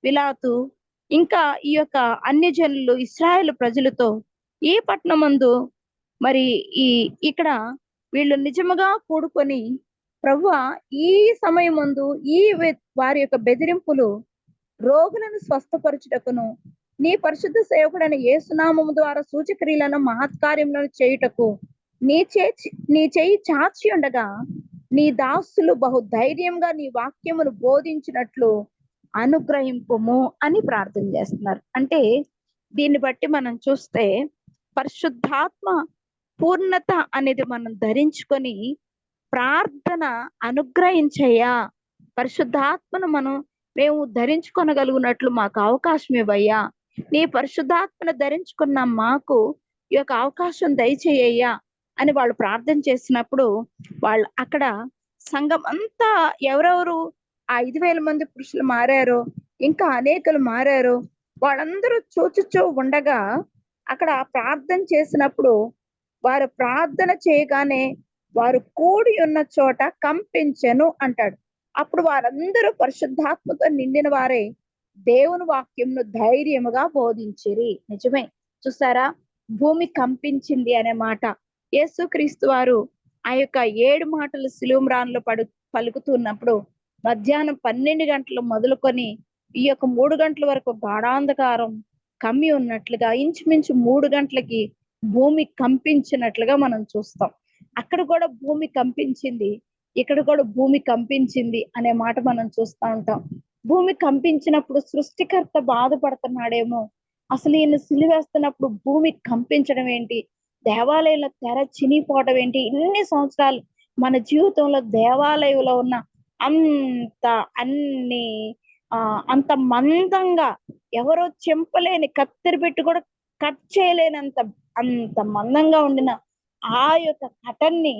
పిలాతు, ఇంకా ఈ యొక్క అన్య జనులు ఇశ్రాయేలు ప్రజలతో ఈ పట్టణమందు మరి ఇక్కడ వీళ్ళు నిజముగా కూడుకొని, ప్రభువా, ఈ సమయం ముందు వారి యొక్క బెదిరింపులు రోగులను స్వస్థపరచుటకును, నీ పరిశుద్ధ సేవకుడైన యేసునామము ద్వారా సూచక్రియలను మహత్కార్యములను చేయుటకు నీ చేయి చాచి ఉండగా నీ దాసులు బహు ధైర్యంగా నీ వాక్యమును బోధించినట్లు అనుగ్రహింపుము అని ప్రార్థన చేస్తున్నారు. అంటే దీన్ని బట్టి మనం చూస్తే పరిశుద్ధాత్మ పూర్ణత అనేది మనం ధరించుకొని ప్రార్థన అనుగ్రహించయ్యా, పరిశుద్ధాత్మను మేము ధరించుకొనగలుగునట్లు మాకు అవకాశం ఇవ్వయ్యా, నీ పరిశుద్ధాత్మను ధరించుకున్న మాకు ఈ యొక్క అవకాశం దయచేయ్యా అని వాళ్ళు ప్రార్థన చేసినప్పుడు, వాళ్ళు అక్కడ సంఘం అంతా ఎవరెవరు 5,000 మంది పురుషులు మారారో, ఇంకా అనేకలు మారారో, వాళ్ళందరూ చూచుచూ ఉండగా అక్కడ ప్రార్థన చేసినప్పుడు వారు ప్రార్థన చేయగానే వారు కూడి ఉన్న చోట కంపించెను అంటాడు. అప్పుడు వారందరూ పరిశుద్ధాత్మతో నిండిన వారే దేవుని వాక్యంను ధైర్యముగా బోధించిరి. నిజమే, చూసారా, భూమి కంపించింది అనే మాట. యేసుక్రీస్తు వారు ఆ యొక్క 7 మాటలు శిలువమ్రాన్లో పలుకుతున్నప్పుడు మధ్యాహ్నం 12 గంటలు మొదలుకొని ఈ యొక్క 3 గంటల వరకు గాఢాంధకారం కమ్మి ఉన్నట్లుగా ఇంచుమించు 3 గంటలకి భూమి కంపించినట్లుగా మనం చూస్తాం. అక్కడ కూడా భూమి కంపించింది, ఇక్కడ కూడా భూమి కంపించింది అనే మాట మనం చూస్తూ ఉంటాం. భూమి కంపించినప్పుడు సృష్టికర్త బాధపడుతున్నాడేమో, అసలు ఈయన సిలువేస్తున్నప్పుడు భూమి కంపించడం ఏంటి, దేవాలయంలో తెర చినిపోవడం ఏంటి, ఇన్ని సంవత్సరాలు మన జీవితంలో దేవాలయంలో ఉన్న అంత మందంగా ఎవరో చెంపలేని కత్తెర పెట్టి కూడా కట్ చేయలేనంత అంత మందంగా ఉండిన ఆ యొక్క కటన్ని,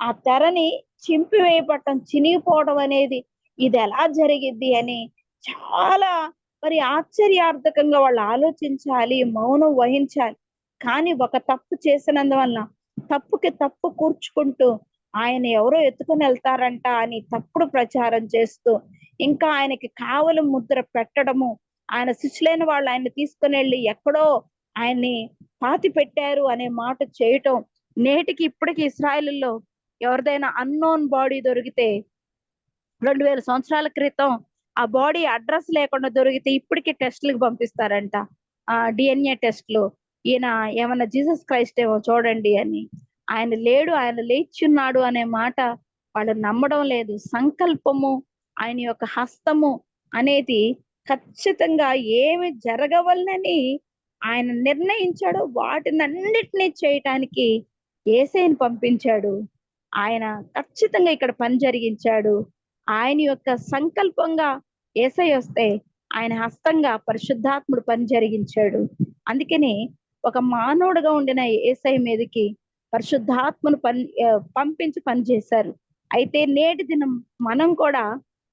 ఆ తెరని చింపివేయబడటం, చినిగిపోవడం అనేది ఇది ఎలా జరిగిద్ది అని చాలా మరి ఆశ్చర్యార్థకంగా వాళ్ళు ఆలోచించాలి, మౌనం వహించాలి. కానీ ఒక తప్పు చేసినందువల్ల తప్పుకి తప్పు కూర్చుకుంటూ ఆయన ఎవరో ఎత్తుకుని వెళ్తారంట అని తప్పుడు ప్రచారం చేస్తూ ఇంకా ఆయనకి కావలి ముద్ర పెట్టడము, ఆయన శిష్యులైన వాళ్ళు ఆయన తీసుకుని వెళ్ళి ఎక్కడో ఆయన్ని పాతి పెట్టారు అనే మాట చేయటం. నేటికి ఇప్పటికి ఇస్రాయేలులో ఎవరిదైనా అన్నోన్ బాడీ దొరికితే 2000 సంవత్సరాల క్రితం ఆ బాడీ అడ్రస్ లేకుండా దొరికితే ఇప్పటికి టెస్ట్‌లకి పంపిస్తారంట. DNA టెస్ట్‌లు. ఈయన ఏమన్నా జీసస్ క్రైస్ట్ ఏమో చూడండి అని. ఆయన లేడు, ఆయన లేచున్నాడు అనే మాట వాళ్ళు నమ్మడం లేదు. సంకల్పము, ఆయన యొక్క హస్తము అనేది ఖచ్చితంగా ఏమి జరగవలనని ఆయన నిర్ణయించాడో వాటినన్నిటిని చేయటానికి యేసయ్యని పంపించాడు. ఆయన ఖచ్చితంగా ఇక్కడ పని జరిగించాడు. ఆయన యొక్క సంకల్పంగా యేసయ్య వస్తే ఆయన హస్తంగా పరిశుద్ధాత్ముడు పని జరిగించాడు. అందుకని ఒక మానవుడుగా ఉండిన యేసయ్య మీదకి పరిశుద్ధాత్మను పంపించి పని చేశారు. అయితే నేటి దినం మనం కూడా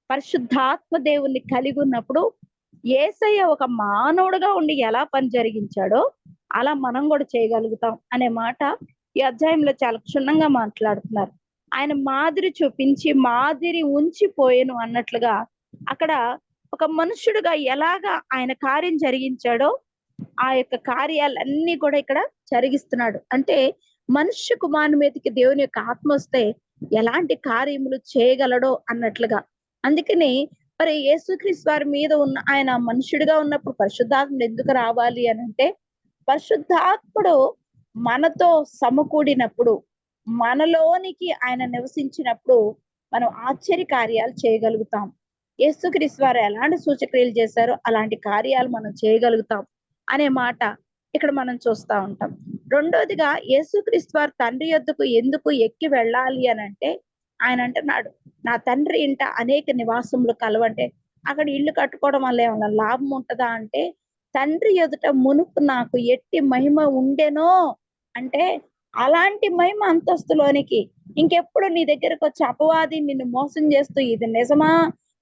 పరిశుద్ధాత్మ దేవుణ్ణి కలిగి ఉన్నప్పుడు యేసయ్య ఒక మానవుడుగా ఉండి ఎలా పని జరిగించాడో అలా మనం కూడా చేయగలుగుతాం అనే మాట ఈ అధ్యాయంలో చాలా క్షుణ్ణంగా మాట్లాడుతున్నారు. ఆయన మాదిరి చూపించి మాదిరి ఉంచిపోయేను అన్నట్లుగా అక్కడ ఒక మనుష్యుడుగా ఎలాగా ఆయన కార్యం జరిగించాడో ఆ యొక్క కార్యాలన్నీ కూడా ఇక్కడ జరిగిస్తున్నాడు. అంటే మనుష్య కుమారుని మీదకి దేవుని యొక్క ఆత్మ వస్తే ఎలాంటి కార్యములు చేయగలడో అన్నట్లుగా. అందుకని మరి యేసుక్రీస్తు వారి మీద ఉన్న ఆయన మనుష్యుడిగా ఉన్నప్పుడు పరిశుద్ధాత్ముడు ఎందుకు రావాలి అని అంటే, పరిశుద్ధాత్ముడు మనతో సమకూడినప్పుడు, మనలోనికి ఆయన నివసించినప్పుడు మనం ఆశ్చర్య కార్యాలు చేయగలుగుతాం. యేసుక్రీస్తు వారు ఎలాంటి సూచక్రియలు చేశారో అలాంటి కార్యాలు మనం చేయగలుగుతాం అనే మాట ఇక్కడ మనం చూస్తా ఉంటాం. రెండోదిగా యేసుక్రీస్తు వారు తండ్రి యొద్దకు ఎందుకు ఎక్కి వెళ్ళాలి అని అంటే, ఆయన అంటున్నాడు నా తండ్రి ఇంట అనేక నివాసములు కలవంటే అక్కడ ఇల్లు కట్టుకోవడం వల్ల ఏమన్నా లాభం ఉంటదా అంటే, తండ్రి ఎదుట మునుపు నాకు ఎట్టి మహిమ ఉండెనో అంటే అలాంటి మహిమ అంతస్తులోనికి ఇంకెప్పుడు నీ దగ్గరకు వచ్చి అపవాది నిన్ను మోసం చేస్తూ ఇది నిజమా,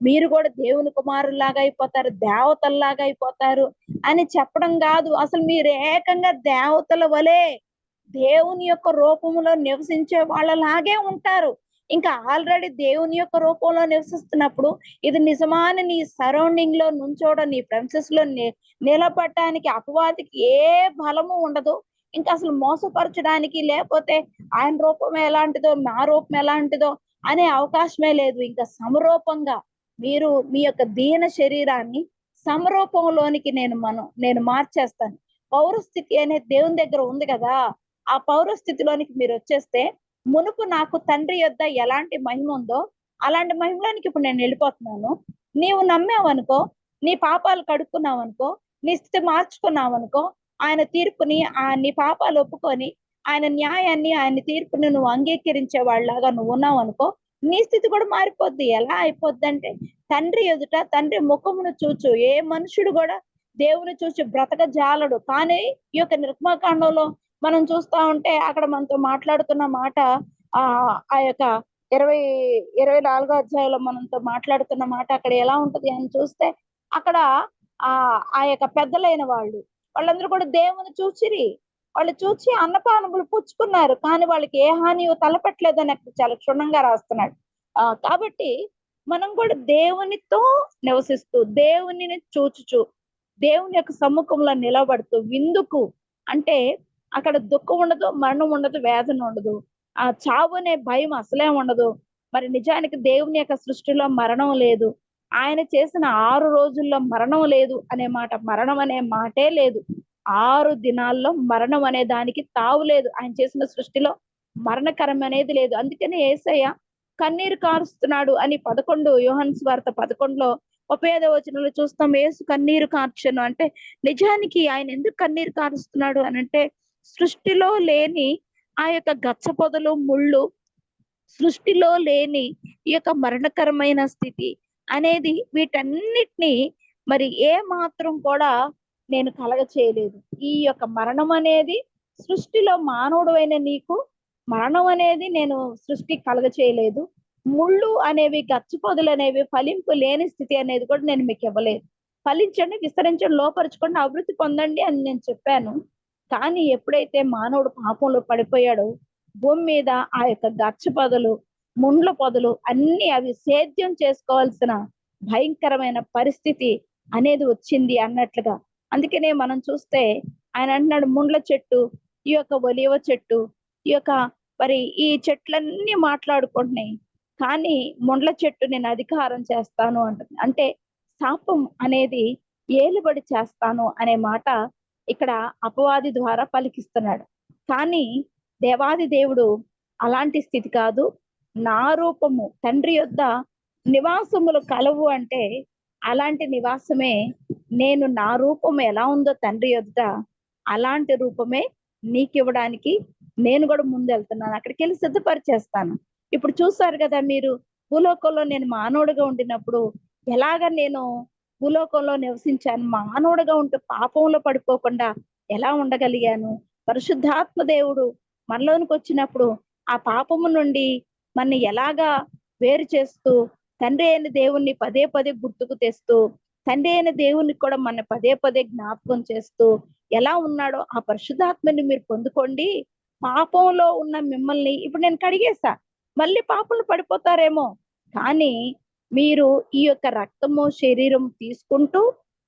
మీరు కూడా దేవుని కుమారుల్లాగా అయిపోతారు, దేవతల్లాగా అయిపోతారు అని చెప్పడం కాదు. అసలు మీరు ఏకంగా దేవతల వలె దేవుని యొక్క రూపంలో నివసించే వాళ్ళలాగే ఉంటారు. ఇంకా ఆల్రెడీ దేవుని యొక్క రూపంలో నివసిస్తున్నప్పుడు ఇది నిజమా అని నీ సరౌండింగ్ లో నుంచోడం, నీ ప్రెమిసెస్ లో నిలబడటానికి అపవాదికి ఏ బలము ఉండదు. ఇంకా అసలు మోసపరచడానికి లేకపోతే ఆయన రూపం ఎలాంటిదో నా రూపం ఎలాంటిదో అనే అవకాశమే లేదు. ఇంకా సమరూపంగా మీరు మీ యొక్క దీన శరీరాన్ని సమరూపంలోనికి నేను మార్చేస్తాను. పౌరస్థితి అనేది దేవుని దగ్గర ఉంది కదా, ఆ పౌరస్థితిలోనికి మీరు వచ్చేస్తే మునుపు నాకు తండ్రి యొద్ద ఎలాంటి మహిమ ఉందో అలాంటి మహిమలోనికి ఇప్పుడు నేను వెళ్ళిపోతున్నాను. నీవు నమ్మావనుకో, నీ పాపాలు కడుక్కున్నావనుకో, నీ స్థితి మార్చుకున్నావనుకో, ఆయన తీర్పుని నీ పాపాలు ఒప్పుకొని ఆయన న్యాయాన్ని ఆయన తీర్పుని నువ్వు అంగీకరించే వాళ్ళలాగా నువ్వు ఉన్నావు అనుకో, నీ స్థితి కూడా మారిపోద్ది. ఎలా అయిపోద్ది అంటే, తండ్రి ఎదుట తండ్రి ముఖమును చూచు ఏ మనుషుడు కూడా దేవుని చూసి బ్రతక జాలడు. కానీ ఈ యొక్క నిర్గమకాండంలో మనం చూస్తా ఉంటే అక్కడ మనతో మాట్లాడుతున్న మాట ఆ యొక్క 24వ అధ్యాయంలో మనతో మాట్లాడుతున్న మాట అక్కడ ఎలా ఉంటది అని చూస్తే అక్కడ ఆ యొక్క పెద్దలైన వాళ్ళందరూ కూడా దేవుని చూచిరి. వాళ్ళు చూచి అన్నపానములు పుచ్చుకున్నారు, కానీ వాళ్ళకి ఏ హాని తలపెట్టలేదని అక్కడ చాలా క్షుణ్ణంగా రాస్తున్నాడు. కాబట్టి మనం కూడా దేవునితో నివసిస్తూ దేవునిని చూచుచు దేవుని యొక్క సమ్ముఖంలో నిలబడుతూ విందుకు అంటే అక్కడ దుఃఖం ఉండదు, మరణం ఉండదు, వేదన ఉండదు, ఆ చావు అనే భయం అసలే ఉండదు. మరి నిజానికి దేవుని యొక్క సృష్టిలో మరణం లేదు. ఆయన చేసిన 6 రోజుల్లో మరణం లేదు అనే మాట, మరణం అనే మాటే లేదు. 6 దినాల్లో మరణం అనే దానికి తావు లేదు. ఆయన చేసిన సృష్టిలో మరణకరం అనేది లేదు. అందుకని యేసయ్య కన్నీరు కారుస్తున్నాడు అని 11 యోహాను సువార్త 11లో 35వ వచనంలో చూస్తాం. యేసు కన్నీరు కార్చెను అంటే నిజానికి ఆయన ఎందుకు కన్నీరు కారుస్తున్నాడు అనంటే, సృష్టిలో లేని ఆ యొక్క గచ్చ పొదలు ముళ్ళు, సృష్టిలో లేని ఈ యొక్క మరణకరమైన స్థితి అనేది వీటన్నిటిని మరి ఏ మాత్రం కూడా నేను కలగ చేయలేదు. ఈ యొక్క మరణం అనేది సృష్టిలో మానవుడైన నీకు మరణం అనేది నేను సృష్టి కలగ చేయలేదు. ముళ్ళు అనేవి గచ్చు పొదలు అనేవి ఫలింపు లేని స్థితి అనేది కూడా నేను మీకు ఇవ్వలేదు. ఫలించండి, విస్తరించండి, లోపరుచుకోండి, అభివృద్ధి పొందండి అని నేను చెప్పాను. కానీ ఎప్పుడైతే మానవుడు పాపంలో పడిపోయాడో భూమి మీద ఆ యొక్క గచ్చ పొదలు, ముండ్ల పొదలు అన్ని అవి సేద్యం చేసుకోవాల్సిన భయంకరమైన పరిస్థితి అనేది వచ్చింది అన్నట్లుగా. అందుకనే మనం చూస్తే ఆయన అంటున్నాడు, ముండ్ల చెట్టు, ఈ యొక్క ఒలీవ చెట్టు, ఈ యొక్క మరి ఈ చెట్లన్నీ మాట్లాడుకుంటున్నాయి, కానీ ముండ్ల చెట్టు నేను అధికారం చేస్తాను అంటుంది. అంటే శాపం అనేది ఏలుబడి చేస్తాను అనే మాట ఇక్కడ అపవాది ద్వారా పలికిస్తున్నాడు. కానీ దేవాది దేవుడు అలాంటి స్థితి కాదు. నా రూపము తండ్రి యొద్ద నివాసములు కలవు అంటే అలాంటి నివాసమే, నేను నా రూపం ఎలా ఉందో తండ్రి యొద్ద అలాంటి రూపమే నీకు ఇవ్వడానికి నేను కూడా ముందెళ్తున్నాను, అక్కడికి వెళ్ళి సిద్ధపరిచేస్తాను. ఇప్పుడు చూసారు కదా మీరు, భూలోకంలో నేను మానవుడిగా ఉండినప్పుడు ఎలాగ నేను భూలోకంలో నివసించాను, మానవుడిగా ఉంటూ పాపంలో పడిపోకుండా ఎలా ఉండగలిగాను. పరిశుద్ధాత్మ దేవుడు మనలోనికి వచ్చినప్పుడు ఆ పాపము నుండి మనని ఎలాగా వేరు చేస్తూ, తండ్రి అయిన దేవుణ్ణి పదే పదే గుర్తుకు తెస్తూ, తండ్రి అయిన దేవుణ్ణి కూడా మన పదే పదే జ్ఞాపకం చేస్తూ ఎలా ఉన్నాడో ఆ పరిశుద్ధాత్మని మీరు పొందుకోండి. పాపంలో ఉన్న మిమ్మల్ని ఇప్పుడు నేను కడిగేసా, మళ్ళీ పాపంలో పడిపోతారేమో, కానీ మీరు ఈ యొక్క రక్తము శరీరం తీసుకుంటూ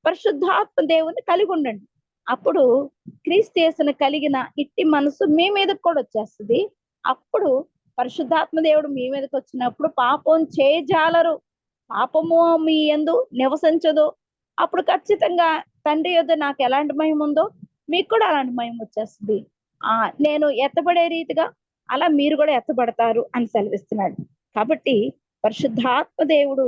పరిశుద్ధాత్మ దేవుని కలిగి ఉండండి. అప్పుడు క్రీస్తు యేసును కలిగిన ఇట్టి మనసు మీ మీదకి కూడా వచ్చేస్తుంది. అప్పుడు పరిశుద్ధాత్మ దేవుడు మీ మీదకి వచ్చినప్పుడు పాపం చేయజాలరు, పాపము మీ యందు నివసించదు. అప్పుడు ఖచ్చితంగా తండ్రి యొద్ద నాకు ఎలాంటి మహిమ ఉందో మీకు కూడా అలాంటి మహిమ వచ్చేస్తుంది. నేను ఎత్తబడే రీతిగా అలా మీరు కూడా ఎత్తబడతారు అని సెలవిస్తున్నాడు. కాబట్టి పరిశుద్ధాత్మ దేవుడు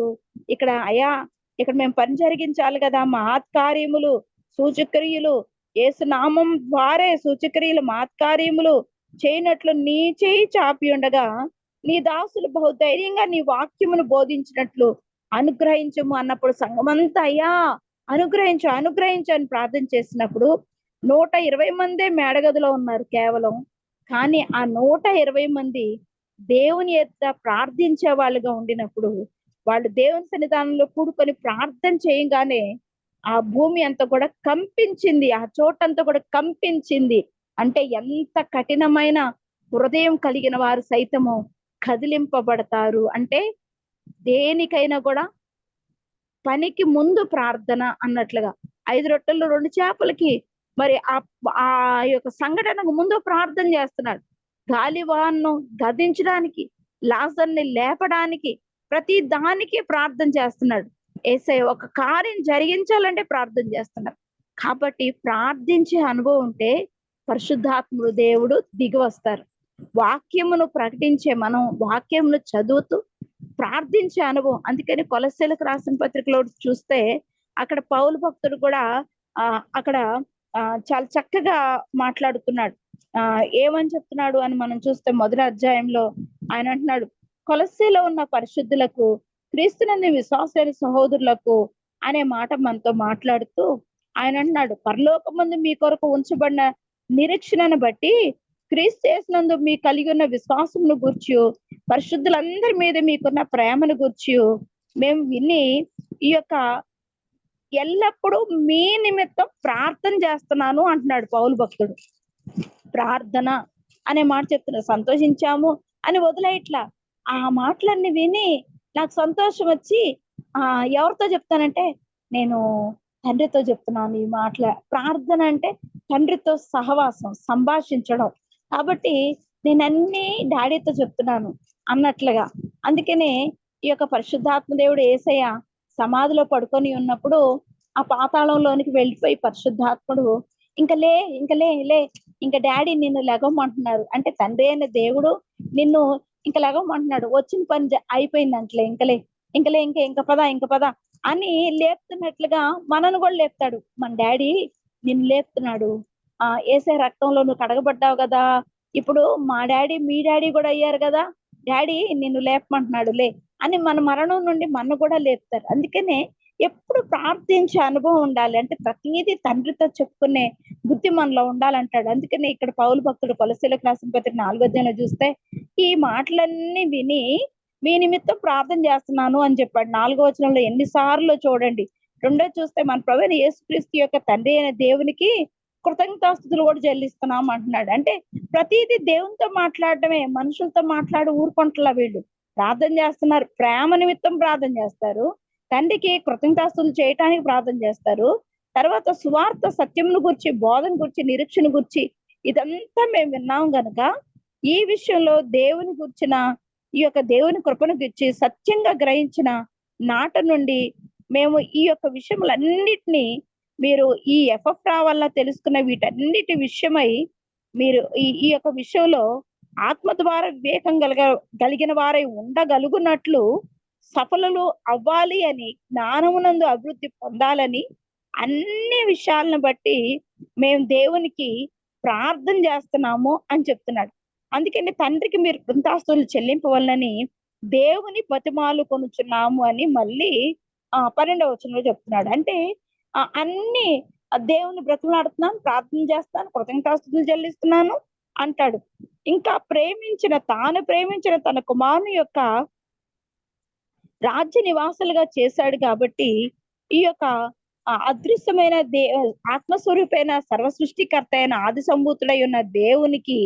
ఇక్కడ, అయా ఇక్కడ మేము పని జరిగించాలి కదా, మహత్కార్యములు సూచక్రియలు యేసు నామం ద్వారే సూచక్రియలు మహత్కార్యములు చేయనట్లు నీ చేయి చాపి ఉండగా నీ దాసులు బహుధైర్యంగా నీ వాక్యమును బోధించినట్లు అనుగ్రహించము అన్నప్పుడు సంఘమంతా అయ్యా అనుగ్రహించు అనుగ్రహించు అని ప్రార్థన చేసినప్పుడు 120 మందే మేడగదిలో ఉన్నారు కేవలం. కానీ ఆ 120 మంది దేవుని ఎదుట ప్రార్థించే వాళ్ళుగా ఉండినప్పుడు, వాళ్ళు దేవుని సన్నిధానంలో కూడుకొని ప్రార్థన చేయగానే ఆ భూమి అంతా కూడా కంపించింది, ఆ చోటంతా కూడా కంపించింది. అంటే ఎంత కఠినమైన హృదయం కలిగిన వారు సైతము కదిలింపబడతారు. అంటే దేనికైనా కూడా పనికి ముందు ప్రార్థన అన్నట్లుగా 5 రొట్టెలు 2 చేపలకి మరి ఆ యొక్క సంఘటనకు ముందు ప్రార్థన చేస్తున్నాడు. గాలివాన్ను గద్దించడానికి, లాజర్ని లేపడానికి, ప్రతి దానికి ప్రార్థన చేస్తున్నాడు. యేసయ్య ఒక కార్యం జరిగించాలంటే ప్రార్థన చేస్తున్నారు. కాబట్టి ప్రార్థించే అనుభవం ఉంటే పరిశుద్ధాత్ముడు దేవుడు దిగి వస్తారు. వాక్యమును ప్రకటించే మనం వాక్యమును చదువుతూ ప్రార్థించే అనుభవం. అందుకని కొలస్సీలకు రాసిన పత్రికలో చూస్తే అక్కడ పౌలు భక్తుడు కూడా అక్కడ చాలా చక్కగా మాట్లాడుతున్నాడు. ఏమని చెప్తున్నాడు అని మనం చూస్తే మొదటి అధ్యాయంలో ఆయన అంటున్నాడు, కొలస్సీలో ఉన్న పరిశుద్ధులకు క్రీస్తునందు విశ్వాసైన సహోదరులకు అనే మాట మనతో మాట్లాడుతూ ఆయన అంటున్నాడు, పరలోకమందు మీ కొరకు ఉంచబడిన నిరీక్షణను బట్టి క్రీస్తు యేసునందు మీ కలిగి ఉన్న విశ్వాసమును గూర్చి, పరిశుద్ధులందరి మీద మీకున్న ప్రేమను గూర్చి మేము విని ఈ యొక్క ఎల్లప్పుడూ మీ నిమిత్తం ప్రార్థన చేస్తున్నాను అంటున్నాడు పౌలు భక్తుడు. ప్రార్థన అనే మాట చెప్తున్నాడు. సంతోషించాము అని వదిలేయట్లా. ఆ మాటలన్నీ విని నాకు సంతోషం వచ్చి ఎవరితో చెప్తానంటే నేను తండ్రితో చెప్తున్నాను ఈ మాటల. ప్రార్థన అంటే తండ్రితో సహవాసం, సంభాషించడం. కాబట్టి నేను అన్ని డాడీతో చెప్తున్నాను అన్నట్లుగా. అందుకనే ఈ యొక్క పరిశుద్ధాత్మ దేవుడు యేసయ్య సమాధిలో పడుకొని ఉన్నప్పుడు ఆ పాతాళంలోనికి వెళ్ళిపోయి పరిశుద్ధాత్ముడు ఇంకా లే ఇంకా డాడీ నిన్ను లెగమంటున్నారు అంటే తండ్రి అయిన దేవుడు నిన్ను ఇంకా లెగమంటున్నాడు. వచ్చిన పని అయిపోయింది అంటలే, ఇంకలే ఇంక పద అని లేపుతున్నట్లుగా మనను కూడా లేపుతాడు. మన డాడీ నిన్ను లేపుతున్నాడు. యేసయ్య రక్తంలో నువ్వు కడగబడ్డావు కదా, ఇప్పుడు మా డాడీ మీ డాడీ కూడా అయ్యారు కదా, డాడీ నిన్ను లేపమంటున్నాడు లే అని మన మరణం నుండి మన కూడా లేపుతారు. అందుకనే ఎప్పుడు ప్రార్థించే అనుభవం ఉండాలి. అంటే ప్రతిదీ తండ్రితో చెప్పుకునే బుద్ధి మనలో ఉండాలంటాడు. అందుకనే ఇక్కడ పౌలు భక్తుడు కొలస్సీలకు రాసిన పత్రిక 4వ అధ్యాయంలో చూస్తే ఈ మాటలన్నీ విని మీ నిమిత్తం ప్రార్థన చేస్తున్నాను అని చెప్పాడు. 4వ వచనంలో ఎన్నిసార్లు చూడండి. రెండో చూస్తే మన ప్రభువైన యేసుక్రీస్తు యొక్క తండ్రి అయిన దేవునికి కృతజ్ఞతాస్తుతులు కూడా చెల్లిస్తున్నాం అంటున్నాడు. అంటే ప్రతిదీ దేవునితో మాట్లాడటమే, మనుషులతో మాట్లాడి ఊరుకుంటలా వీళ్ళు. ప్రార్థన చేస్తున్నారు, ప్రేమ నిమిత్తం ప్రార్థన చేస్తారు, తండ్రికి కృతజ్ఞతాస్తుతులు చేయటానికి ప్రార్థన చేస్తారు, తర్వాత సువార్త సత్యమును గురించి, బోధన గురించి, నిరీక్షణ గురించి ఇదంతా మేము విన్నాం గనుక ఈ విషయంలో దేవుని గుర్చిన ఈ యొక్క దేవుని కృపను గురించి సత్యంగా గ్రహించిన నాట నుండి మేము ఈ యొక్క విషయములన్నిటినీ మీరు ఈ ఎఫ్ఎఫ్రా వల్ల తెలుసుకున్న వీటన్నిటి విషయమై మీరు ఈ యొక్క విషయంలో ఆత్మ ద్వారా వివేకం కలిగిన వారై ఉండగలుగునట్లు సఫలులు అవ్వాలి అని, జ్ఞానమునందు అభివృద్ధి పొందాలని అన్ని విషయాలను బట్టి మేము దేవునికి ప్రార్థన చేస్తున్నాము అని చెప్తున్నాడు. అందుకని తండ్రికి మీరు కృతజ్ఞతాస్తుతులు చెల్లింపవలనని దేవుని బతిమాలు కొనుచున్నాము అని మళ్ళీ 12వ వచనంలో చెప్తున్నాడు. అంటే అన్ని దేవుని బ్రతిమలాడుతున్నాను, ప్రార్థన చేస్తాను, కృతజ్ఞతాస్తుతులు చెల్లిస్తున్నాను అంటాడు. ఇంకా తాను ప్రేమించిన తన కుమారుని యొక్క రాజ్య నివాసులుగా చేశాడు కాబట్టి ఈ యొక్క అదృశ్యమైన ఆత్మస్వరూపైన సర్వ సృష్టికర్త అయిన ఆది సంభూతుడై ఉన్న దేవునికి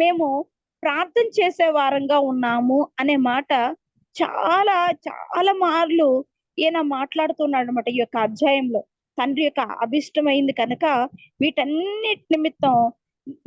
మేము ప్రార్థన చేసే వారంగా ఉన్నాము అనే మాట చాలా చాలా మార్లు ఈయన మాట్లాడుతున్నాడు అనమాట. ఈ యొక్క అధ్యాయంలో తండ్రి యొక్క అభిష్టమైంది కనుక వీటన్నిటి నిమిత్తం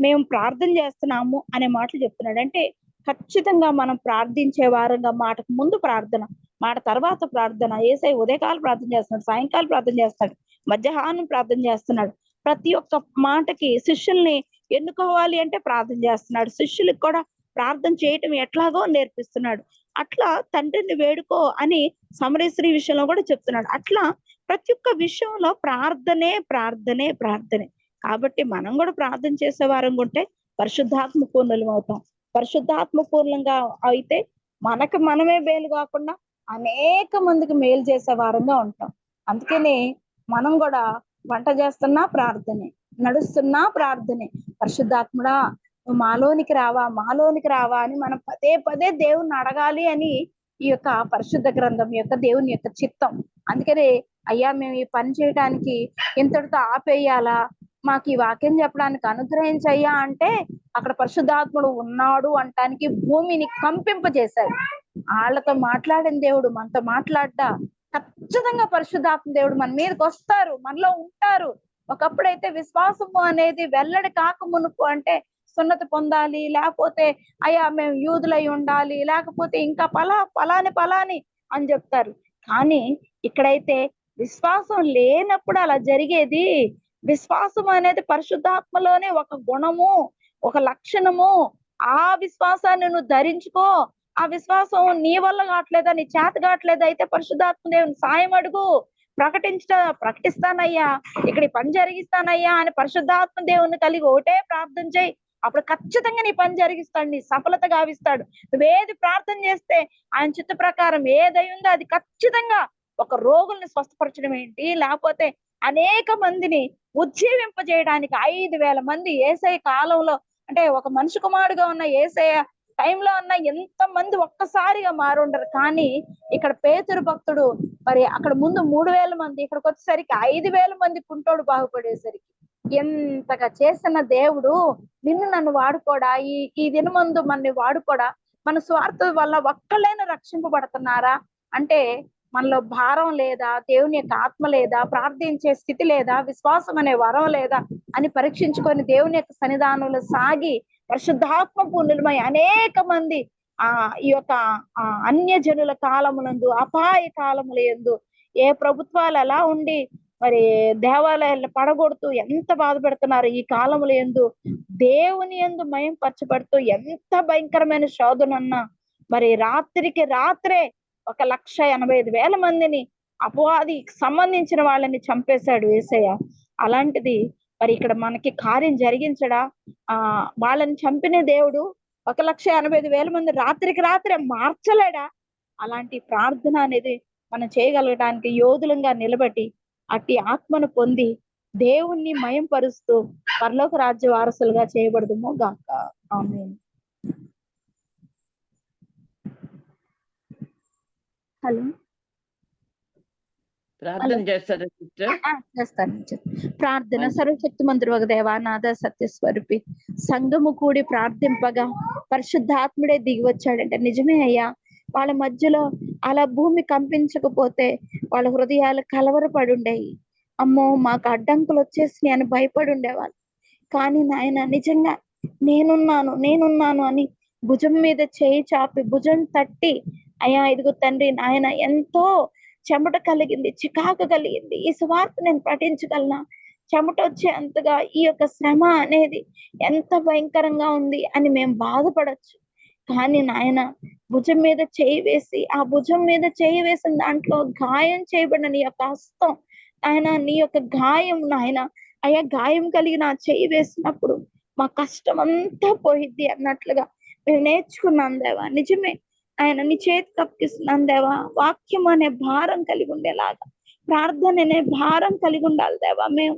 మేము ప్రార్థన చేస్తున్నాము అనే మాటలు చెప్తున్నాడు. అంటే ఖచ్చితంగా మనం ప్రార్థించే వారంగా, మాటకు ముందు ప్రార్థన, మాట తర్వాత ప్రార్థన. యేసయ్య ఉదయకాలం ప్రార్థన చేస్తున్నాడు, సాయంకాలం ప్రార్థన చేస్తాడు, మధ్యాహ్నం ప్రార్థన చేస్తున్నాడు. ప్రతి ఒక్క మాటకి శిష్యుల్ని ఎన్నుకోవాలి అంటే ప్రార్థన చేస్తున్నాడు, శిష్యులకు కూడా ప్రార్థన చేయటం ఎట్లాగో నేర్పిస్తున్నాడు. అట్లా తండ్రిని వేడుకో అని సమరయ స్త్రీ విషయంలో కూడా చెప్తున్నాడు. అట్లా ప్రతి ఒక్క విషయంలో ప్రార్థనే ప్రార్థనే ప్రార్థనే. కాబట్టి మనం కూడా ప్రార్థన చేసే వారంగా ఉంటే పరిశుద్ధాత్మ పూర్ణులం అవుతాం. పరిశుద్ధాత్మ పూర్ణంగా అయితే మనకు మనమే మేలు కాకుండా అనేక మందికి మేలు చేసే వారంగా ఉంటాం. అందుకని మనం కూడా వంట చేస్తున్నా ప్రార్థనే, నడుస్తున్నా ప్రార్థనే. పరిశుద్ధాత్ముడా నువ్వు మాలోనికి రావా అని మనం పదే పదే దేవుణ్ణి అడగాలి అని ఈ యొక్క పరిశుద్ధ గ్రంథం యొక్క దేవుని యొక్క చిత్తం. అందుకని అయ్యా మేము ఈ పని చేయడానికి ఇంతటితో ఆపేయాలా, మాకు ఈ వాక్యం చెప్పడానికి అనుగ్రహించయ్యా అంటే అక్కడ పరిశుద్ధాత్ముడు ఉన్నాడు అంటానికి భూమిని కంపింపజేశాడు. వాళ్ళతో మాట్లాడిన దేవుడు మనతో మాట్లాడ్డా ఖచ్చితంగా పరిశుద్ధాత్మ దేవుడు మన మీదకి వస్తారు, మనలో ఉంటారు. ఒకప్పుడైతే విశ్వాసము అనేది వెల్లడి కాక మునుపు అంటే సున్నతి పొందాలి, లేకపోతే అయ్యా మేము యూదులై ఉండాలి, లేకపోతే ఇంకా పలాని అని చెప్తారు. కానీ ఇక్కడైతే విశ్వాసం లేనప్పుడు అలా జరిగేది. విశ్వాసం అనేది పరిశుద్ధాత్మలోనే ఒక గుణము, ఒక లక్షణము. ఆ విశ్వాసాన్ని నువ్వు ధరించుకో. ఆ విశ్వాసం నీ వల్ల కావట్లేదా, నీ చేత కావట్లేదా అయితే పరిశుద్ధాత్మ దేవుని సాయం అడుగు. ప్రకటిస్తానయ్యా, ఇక్కడ ఈ పని జరిగిస్తానయ్యా అని పరిశుద్ధాత్మ దేవుని కలిగి ఒకటే ప్రార్థన చేయి. అప్పుడు ఖచ్చితంగా నీ పని జరిగిస్తాడు, నీ సఫలత గావిస్తాడు. నువ్వేది ప్రార్థన చేస్తే ఆయన చిత్త ప్రకారం ఏదై ఉందో అది ఖచ్చితంగా, ఒక రోగుల్ని స్వస్థపరచడం ఏంటి, లేకపోతే అనేక మందిని ఉజ్జీవింపజేయడానికి 5,000 మంది యేసయ్య కాలంలో, అంటే ఒక మనిషి కుమారుడుగా ఉన్న యేసయ్య టైంలో ఉన్న ఎంత మంది ఒక్కసారిగా మారుండరు. కానీ ఇక్కడ పేతురు భక్తుడు మరి అక్కడ ముందు 3,000 మంది, ఇక్కడికి వచ్చేసరికి 5,000 మంది కుంటోడు బాగుపడేసరికి ఎంతగా చేసిన దేవుడు నిన్ను నన్ను వాడుకోడా, ఈ దినమందు మనని వాడుకోడా. మన స్వార్థ వల్ల ఒక్కళ్ళైనా రక్షింపబడుతున్నారా అంటే మనలో భారం లేదా, దేవుని యొక్క ఆత్మ లేదా, ప్రార్థించే స్థితి లేదా, విశ్వాసం అనే వరం లేదా అని పరీక్షించుకొని దేవుని యొక్క సన్నిధానంలో సాగి పరిశుద్ధాత్మ పూర్ణులమై అనేక మంది ఈ యొక్క అన్యజనుల కాలములందు, అపాయ కాలముల యందు ఏ ప్రభుత్వాలు ఎలా ఉండి మరి దేవాలయాలను పడగొడుతూ ఎంత బాధపెడుతున్నారు, ఈ కాలముల యందు దేవుని యందు మయంపరచబడుతూ ఎంత భయంకరమైన శోధనన్నా మరి రాత్రికి రాత్రే 1,85,000 మందిని అపవాదికి సంబంధించిన వాళ్ళని చంపేశాడు యేసయ్య. అలాంటిది మరి ఇక్కడ మనకి కార్యం జరిగించడా? వాళ్ళని చంపిన దేవుడు 1,85,000 మంది రాత్రికి రాత్రే మార్చలేడా? అలాంటి ప్రార్థన అనేది మనం చేయగలగడానికి యోధులంగా నిలబడి అట్టి ఆత్మను పొంది దేవుణ్ణి మయంపరుస్తూ పరలోక రాజ్య వారసులుగా చేయబడదుమో గాక. ఆమేన్. హలో. ప్రార్థన హలో చేస్తారా సిస్టర్? చేస్తాను. ప్రార్థన. మంచిది. సర్వశక్తిమంతుడు ఒక దేవా, నాథ సత్యస్వరూపి, సంఘము కూడి ప్రార్థింపగా పరిశుద్ధాత్ముడే దిగి వచ్చాడంటే నిజమే అయ్యా. వాళ్ళ మధ్యలో అలా భూమి కంపించకపోతే వాళ్ళ హృదయాలు కలవరపడి ఉండేవి. అమ్మో మాకు అడ్డంకులు వచ్చేసినాయి అని భయపడి ఉండేవాళ్ళు. కానీ నాయన నిజంగా నేనున్నాను అని భుజం మీద చేయి చాపి భుజం తట్టి, అయ్యా ఇదిగో తండ్రి నాయన ఎంతో చెమట కలిగింది, చికాకు కలిగింది, ఈ సువార్త నేను పఠించగలనా, చెమట వచ్చేంతగా ఈ యొక్క శ్రమ అనేది ఎంత భయంకరంగా ఉంది అని మేము బాధపడొచ్చు. కానీ నాయన భుజం మీద చేయి వేసి, ఆ భుజం మీద చేయి వేసిన దాంట్లో గాయం చేయబడిన నీ యొక్క హస్తం, ఆయన నీ యొక్క గాయం నాయన, అయ్యా గాయం కలిగిన ఆ చేయి వేసినప్పుడు మా కష్టం అంతా పోయిద్ది అన్నట్లుగా మేము నేర్చుకున్నాం దేవా. నిజమే ఆయన నీ చేతి తప్పిస్తున్నాను దేవా. వాక్యం అనే భారం కలిగి ఉండేలాగా, ప్రార్థన అనే భారం కలిగి ఉండాలి దేవా. మేము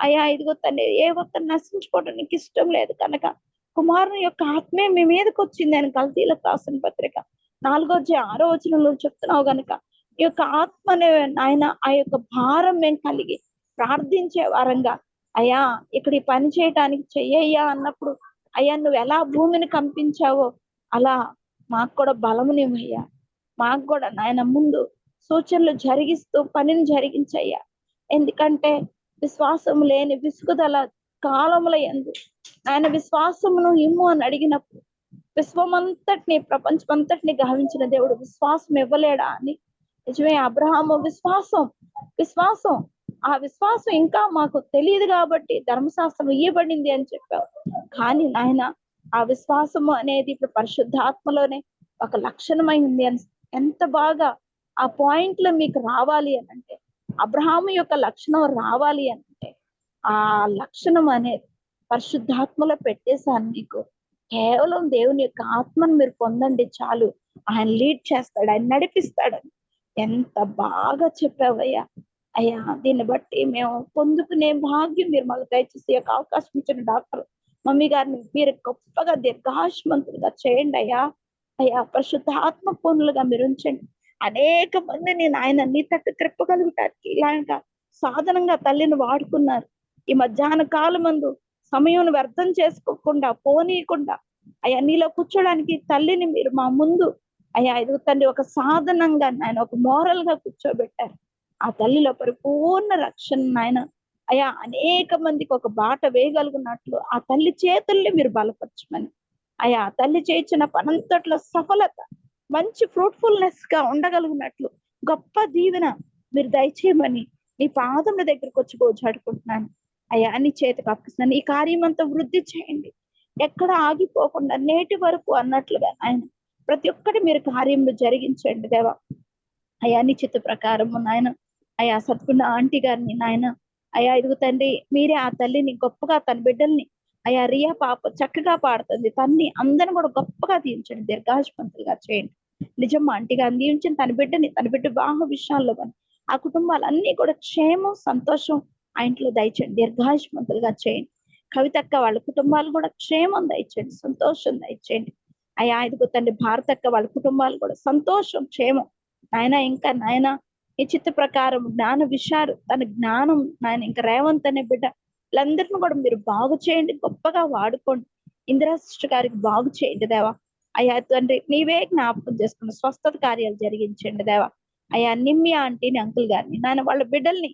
అయ్యా ఇదిగో తండ్రి ఏ ఒక్కరు నశించుకోవడం నీకు ఇష్టం లేదు కనుక కుమారుని యొక్క ఆత్మే మీ మీదకి వచ్చింది అని గల్తీలకు రాసిన పత్రిక 4వ 6వ వచనంలో చెప్తున్నావు గనుక ఈ యొక్క ఆత్మ అనే ఆయన ఆ యొక్క భారం మేము కలిగి ప్రార్థించే వారంగా, అయ్యా ఇక్కడ ఈ పని చేయటానికి చెయ్యయ్యా అన్నప్పుడు, అయ్యా నువ్వు ఎలా భూమిని కంపించావో అలా మాకు కూడా బలమునివయ్యా. మాకు కూడా నాయన ముందు సూచనలు జరిగిస్తూ పనిని జరిగించయ్యా. ఎందుకంటే విశ్వాసం లేని విసుగుదల కాలముల యందు ఆయన విశ్వాసమును ఇమ్ము అని అడిగినప్పుడు విశ్వమంతటిని ప్రపంచమంతటిని గావించిన దేవుడు విశ్వాసం ఇవ్వలేడా అని. నిజమే అబ్రహాము విశ్వాసం ఆ విశ్వాసం ఇంకా మాకు తెలియదు కాబట్టి ధర్మశాస్త్రం ఇయ్యబడింది అని చెప్పావు. కానీ నాయన ఆ విశ్వాసము అనేది ఇప్పుడు పరిశుద్ధాత్మలోనే ఒక లక్షణమై ఉంది అని ఎంత బాగా ఆ పాయింట్ లో మీకు రావాలి అని అంటే, అబ్రహాము యొక్క లక్షణం రావాలి అని అంటే ఆ లక్షణం అనేది పరిశుద్ధాత్మలో పెట్టేశాను నీకు. కేవలం దేవుని యొక్క ఆత్మను మీరు పొందండి చాలు, ఆయన లీడ్ చేస్తాడు, ఆయన నడిపిస్తాడని ఎంత బాగా చెప్పావయ్యా. అయ్యా దీన్ని బట్టి మేము పొందుకునే భాగ్యం మీరు మాకు దయచేసి ఈ యొక్క అవకాశం ఇచ్చిన డాక్టర్ మమ్మీ గారిని మీరు గొప్పగా దీర్ఘాయుష్మంతులుగా చేయండి అయ్యా. అయ్యా పరిశుద్ధ ఆత్మ పూర్ణులుగా మీరు ఉంచండి. అనేక మందిని ఆయన నీ తట్టు త్రిప్పగలుగుతానికి ఇలాంటి సాధనంగా తల్లిని వాడుకున్నారు. ఈ మధ్యాహ్న కాలమందు సమయం వ్యర్థం చేసుకోకుండా పోనీయకుండా అయ్యా నీలో కూర్చోడానికి తల్లిని మీరు మా ముందు అయ్యా ఎదుగు తండ్రి ఒక సాధనంగా ఆయన ఒక మోరల్ గా కూర్చోబెట్టారు. ఆ తల్లిలో పరిపూర్ణ రక్షణ నాయన అయ్యా అనేక మందికి ఒక బాట వేయగలుగున్నట్లు ఆ తల్లి చేతుల్ని మీరు బలపరచమని, అయ్యా తల్లి చేయించిన పనంతట్లో సఫలత మంచి ఫ్రూట్ఫుల్నెస్ గా ఉండగలిగినట్లు గొప్ప దీవెన మీరు దయచేయమని నీ పాదముల దగ్గరకు వచ్చి గోచాడుకుంటున్నాను. అయ్యా నీ చేతికి అప్పగిస్తున్నాను. ఈ కార్యం అంతా వృద్ధి చేయండి, ఎక్కడ ఆగిపోకుండా నేటి వరకు అన్నట్లుగా ఆయన ప్రతి ఒక్కటి మీరు కార్యములు జరిగించండి దేవా. అయ్యా నీ చిత్త ప్రకారము నాయన అయ్యా సత్కున్న ఆంటీ గారిని నాయన అయ్యా ఇదిగో తండ్రి మీరే ఆ తల్లిని గొప్పగా తన బిడ్డల్ని అయ్యా రియా పాప చక్కగా పాడుతుంది, తన్ని అందరిని కూడా గొప్పగా దీవించండి, దీర్ఘాయుష్మంతులుగా చేయండి. నిజం ఆంటీ గారిని దీవించండి, తన బిడ్డ వివాహ విషయాల్లో కానీ ఆ కుటుంబాలన్నీ కూడా క్షేమం సంతోషం ఆ ఇంట్లో దయచండి, దీర్ఘాయుష్మంతులుగా చేయండి. కవితక్క వాళ్ళ కుటుంబాలు కూడా క్షేమం దయచేయండి, సంతోషం దయచేయండి. అయ్యా ఇదిగో తండ్రి భారతక్క వాళ్ళ కుటుంబాలు కూడా సంతోషం క్షేమం నాయన. ఇంకా నాయన ఈ చిత్త ప్రకారం జ్ఞాన విషయాలు తన జ్ఞానం నాయన ఇంకా రేవంత్ అనే బిడ్డ వీళ్ళందరినీ కూడా మీరు బాగు చేయండి, గొప్పగా వాడుకోండి. ఇందిరా సిస్టర్ గారికి బాగు చేయండి దేవా. అయ్యా తండ్రి నీవే జ్ఞాపకం చేసుకున్న స్వస్థత కార్యాలు జరిగించండి దేవా. అయ్యా నిమ్మి ఆంటీని అంకుల్ గారిని నాయన వాళ్ళ బిడ్డల్ని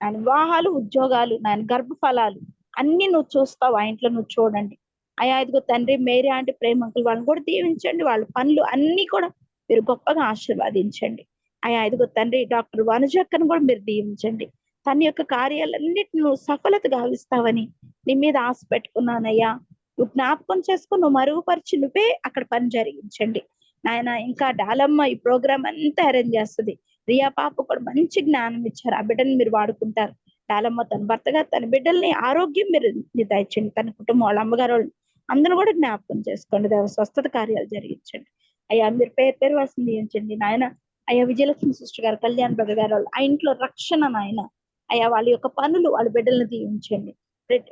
ఆయన వివాహాలు ఉద్యోగాలు నాయన గర్భఫలాలు అన్ని నువ్వు చూస్తావు, ఆ ఇంట్లో నువ్వు చూడండి. అయ్యా ఇదిగో తండ్రి మేరీ ఆంటీ ప్రేమ అంకుల్ వాళ్ళని కూడా దీవించండి, వాళ్ళ పనులు అన్ని కూడా మీరు గొప్పగా ఆశీర్వాదించండి. అయ్యా ఇదిగో తండ్రి డాక్టర్ వనజక్కను కూడా మీరు దీవించండి, తన యొక్క కార్యాలన్నిటిని నువ్వు సఫలత గావిస్తావని నీ మీద ఆశ పెట్టుకున్నానయ్యా. నువ్వు జ్ఞాపకం చేసుకుని నువ్వు మరుగుపరిచి నువ్వే అక్కడ పని జరిగించండి నాయన. ఇంకా డాలమ్మ ఈ ప్రోగ్రామ్ అంతా అరేంజ్ చేస్తుంది, రియా పాప కూడా మంచి జ్ఞానం ఇచ్చారు, ఆ బిడ్డని మీరు వాడుకుంటారు. డాలమ్మ తన భర్తగా తన బిడ్డల్ని ఆరోగ్యం మీరు దయచండి, తన కుటుంబం వాళ్ళ అమ్మగారు వాళ్ళు అందరూ కూడా జ్ఞాపకం చేసుకోండి దేవ, స్వస్థత కార్యాలు జరిగించండి. అయ్యా మీరు పేరు వాసింది దీవించండి నాయన. అయ్యా విజయలక్ష్మి సిస్టర్ గారు కళ్యాణ్ బ్రదర్ గారు వాళ్ళు ఆ ఇంట్లో రక్షణ నాయన. అయ్యా వాళ్ళ యొక్క పనులు వాళ్ళ బిడ్డలను దీవించండి,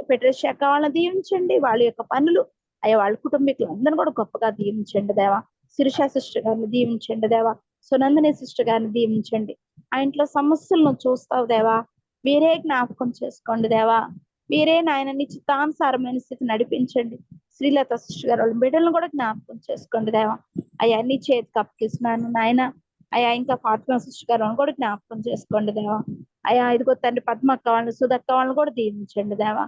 పెట్రేషియా వాళ్ళని దీవించండి, వాళ్ళ యొక్క పనులు అయ్యా వాళ్ళ కుటుంబీకులు అందరూ కూడా గొప్పగా దీవించండి దేవా. శిరీష సిస్టర్ గారిని దీవించండి దేవా, సునందని సిస్టర్ గారిని దీవించండి. ఆ ఇంట్లో సమస్యలను చూస్తావు దేవా. మీరే జ్ఞాపకం చేసుకోండి దేవా. మీరే నాయన నీ చిత్తానుసారమైన స్థితి నడిపించండి. శ్రీలత సిస్టర్ గారు వాళ్ళ బిడ్డలను కూడా జ్ఞాపకం చేసుకోండి దేవా. అయ్యా నీ చేతికి అప్పగిస్తున్నాను నాయన. అయ్యా ఇంకా ఫాతిమా సిస్టర్ గారు వాళ్ళని కూడా జ్ఞాపకం చేసుకోండి దేవా. అయ్యా ఇదిగో తండ్రి పద్మక్క వాళ్ళని సుధక్క వాళ్ళని కూడా దీవించండి దేవా.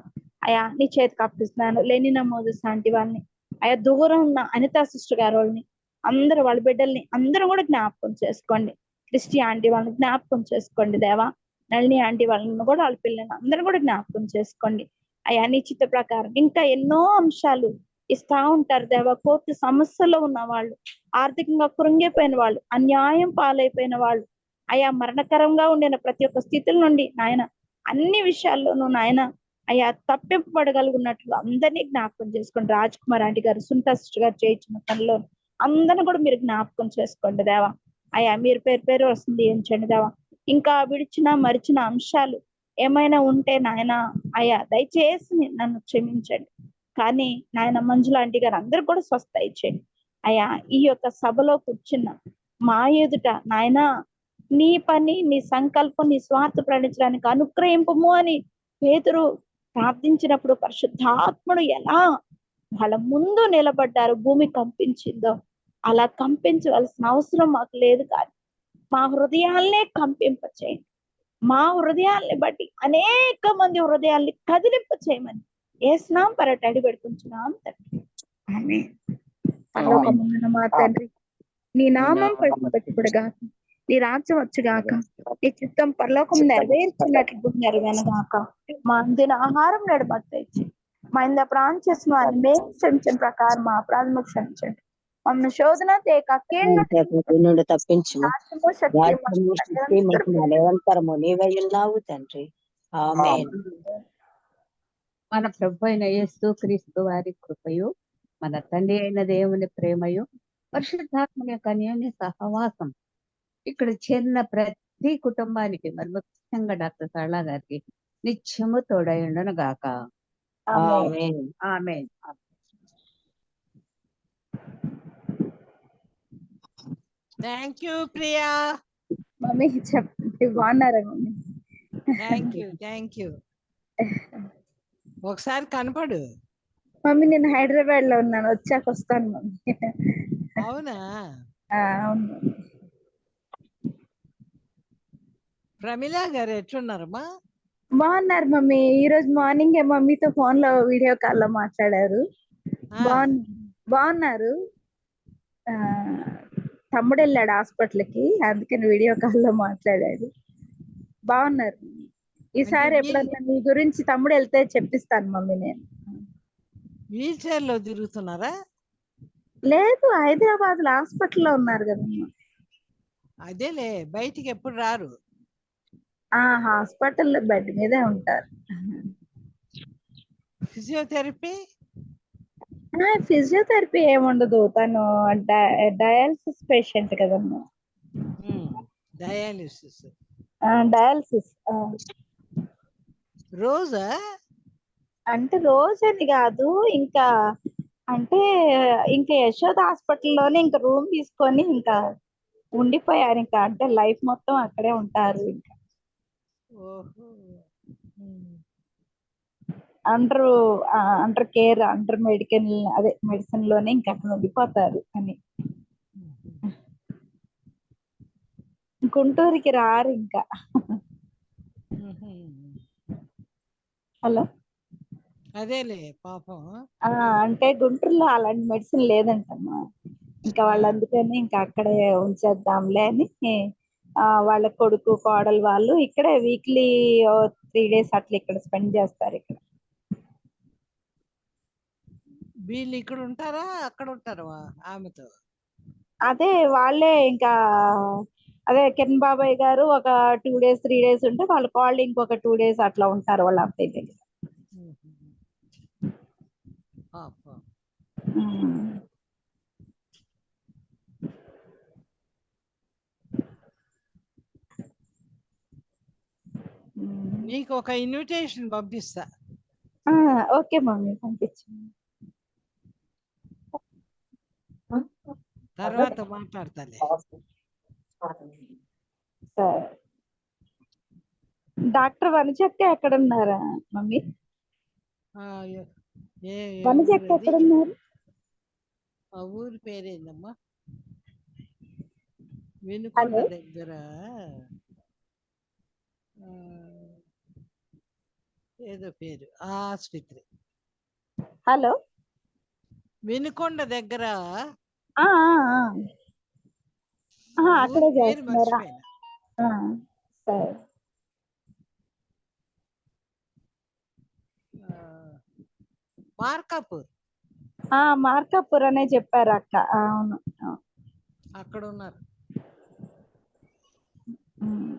అయ్యా నీ చేతికి అప్పగిస్తున్నాను లెనినా మోజస్ లాంటి వాళ్ళని. అయ్యా దూరం ఉన్న అనితా సిస్టర్ గారు వాళ్ళని అందరూ వాళ్ళ బిడ్డల్ని అందరూ కూడా జ్ఞాపకం చేసుకోండి. క్రిస్టి ఆంటీ వాళ్ళని జ్ఞాపకం చేసుకోండి దేవా. నళిని ఆంటీ వాళ్ళని కూడా వాళ్ళ పిల్లల్ని అందరూ కూడా జ్ఞాపకం చేసుకోండి. అయ్యా నీ చిత్త ప్రకారం ఇంకా ఎన్నో అంశాలు ఇస్తా ఉంటారు దేవా. కోర్టు సమస్యలో ఉన్న వాళ్ళు, ఆర్థికంగా కృంగిపోయిన వాళ్ళు, అన్యాయం పాలైపోయిన వాళ్ళు, అయా మరణకరంగా ఉండిన ప్రతి ఒక్క స్థితుల నుండి నాయన అన్ని విషయాల్లోనూ నాయన అయ్యా తప్పింపబడగలుగున్నట్లు అందరినీ జ్ఞాపకం చేసుకోండి. రాజ్ కుమార్ ఆంటీ గారు, సునీతా సిస్టర్ గారు చేయించిన పనిలో అందరిని కూడా మీరు జ్ఞాపకం చేసుకోండి దేవా. అయ్యా మీరు పేరు పేరు వస్తుంది ఏంచండి దేవా. ఇంకా విడిచిన మరిచిన అంశాలు ఏమైనా ఉంటే నాయన అయ్యా దయచేసి నన్ను క్షమించండి. కానీ నాయన మంజుల ఆంటీ గారు అందరూ కూడా స్వస్థ ఇచ్చేయండి. అయ్యా ఈ యొక్క సభలో కూర్చున్న మా ఎదుట నాయన నీ పని, నీ సంకల్పం, నీ స్వార్థ ప్రణించడానికి అనుగ్రహింపము అని పేతురు ప్రార్థించినప్పుడు పరిశుద్ధాత్ముడు ఎలా వాళ్ళ ముందు నిలబడ్డారు, భూమి కంపించిందో అలా కంపించవలసిన అవసరం మాకు లేదు. కానీ మా హృదయాల్నే కంపింపచేయండి. మా హృదయాల్ని బట్టి అనేక మంది హృదయాల్ని కదిలింప చేయమని ఏసునాం పరట అడిపెడుకుంటున్నాం తండ్రి. ఆమేన్. పరలోకమందున్న మా తండ్రి, నీ నామం పరిశుద్ధపరచబడుగా, నీ రాజ్యం వచ్చుగాక, నీ చిత్తం పరలోకం నెరవేర్చినట్లు భూమి నెరవేరుగాక. మా అందిన ఆహారం నేడు మాకు తెచ్చి మా ఇంద ప్రాణం చేసిన వారిని మేము క్షమించిన ప్రకారం మా అపరాధము క్షమించండి. మమ్మల్ని శోధన తేక నుండి తప్పించుము. రాజ్యము శక్తి రాజ్యము, శక్తి, మహిమ నిరంతరము నీవై ఉన్నావు తండ్రి. ఆమేన్. మన ప్రభు అయిన యేసు క్రీస్తు వారి కృపయు, మన తండ్రి అయిన దేవుని ప్రేమయు, పరిశుద్ధాత్మ యొక్క అన్యోన్య సహవాసం ఇక్కడ చేరిన ప్రతి కుటుంబానికి, మరి ముఖ్యంగా డాక్టర్ సరళ గారికి నిత్యము తోడై ఉండను గాక. ఆమేన్. ఆమేన్. Thank you Priya. మమ్మీ చెప్పండి, బాగున్నారా మమ్మీ? Thank you. ఒకసారి కనపడు. మమ్మీ నేను హైదరాబాద్ లో ఉన్నాను, వచ్చాక వస్తాను మమ్మీ. అవునా? అవును మమ్మీ. ప్రమిళ గారు ఎట్లున్నారమ్మా? బాగున్నారు మమ్మీ. ఈ రోజు మార్నింగ్ మమ్మీతో ఫోన్ లో వీడియో కాల్ లో మాట్లాడారు. బాగున్నారు. తమ్ముడు వెళ్ళాడు హాస్పిటల్ కి, అందుకని వీడియో కాల్ లో మాట్లాడాడు. బాగున్నారు. ఈసారి ఎప్పుడన్నా మీ గురించి తమ్ముడు వెళ్తే చెప్పిస్తాను మమ్మీ. నేను వీల్ చైర్ లో తిరుగుతున్నారా? లేదు, హైదరాబాద్ లో హాస్పిటల్లో ఉన్నారు కదా. అదేలే, బయటికి ఎప్పుడు రారు. హాస్పిటల్లో బెడ్ మీదే ఉంటారు. ఫిజియోథెరపీ ఫిజియోథెరపీ ఏముండదు, తను డయాలసిస్ పేషెంట్ కదమ్మా. డయాలిసిస్. డయాలసిస్ రోజా? అంటే రోజని కాదు, ఇంకా అంటే ఇంకా యశోద హాస్పిటల్లోనే ఇంకా రూమ్ తీసుకొని ఇంకా ఉండిపోయారు. ఇంకా అంటే లైఫ్ మొత్తం అక్కడే ఉంటారు. ఇంకా అండర్ కేర్, అండర్ మెడికల్, అదే మెడిసిన్ లోనే ఇంకా అక్కడ ఉండిపోతారు అని. గుంటూరుకి రారు ఇంకా. హలో, అదేలే పాపం. అంటే గుంటూరులో అలాంటి మెడిసిన్ లేదంటమ్మా. ఇంకా వాళ్ళు అందుకని ఇంకా అక్కడే ఉంచేద్దాంలే అని వాళ్ళ కొడుకు కోడలు వాళ్ళు ఇక్కడే వీక్లీ 3 days అట్లా ఇక్కడ స్పెండ్ చేస్తారు. ఇక్కడ వీళ్ళు ఇక్కడ ఉంటారా, అక్కడ ఉంటారా ఆమెతో? అదే వాళ్ళే ఇంకా అదే కిరణ్ బాబాయ్ గారు ఒక 2 days 3 days ఉంటే వాళ్ళ కోళ్ళు ఇంకొక 2 days అట్లా ఉంటారు వాళ్ళ అత్తయ్య దగ్గర. నీకు ఒక ఇన్విటేషన్ పంపిస్తా. ఓకే మమ్మీ, పంపించండి. తర్వాత మాట్లాడతాలే. సరే. డాక్టర్ వనజక్క ఎక్కడ ఉన్నారా మమ్మీ? ఆ, ఏ ఏ వనజక్క ఊరు అది? ఎక్కడ ఉన్నారు? ఆ ఊరి పేరేందమ్మా? వినుకొండ హలో దగ్గర. ఆ, ఏదో పేరు ఆ ఆస్పత్రి. హలో. వినుకొండ దగ్గర ఆ ఆ, ఆ. ఆ అక్కడే ఊరి పేరు చేస్తున్నారా? మర్చిపోయినా. ఆ, సరే. ఆ, మార్కాపూర్ మార్కాపూర్ అనే చెప్పారు అక్క. అవును. అక్కడ ఉన్నారు. ఉమ్.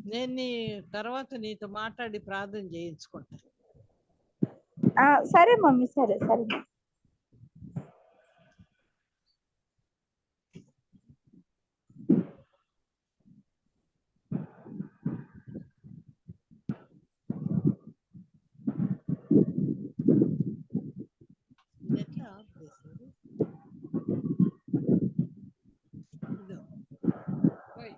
నేను నీ తర్వాత నీతో మాట్లాడి ప్రార్థన చేయించుకుంటా. సరే మమ్మీ, సరే సరే. ఇది ఎట్లా ఆఫ్ చేసేది? ఇదో. ఓయ్.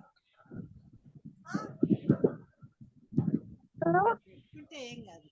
పెట్టుకుంటే ఏం కాదు.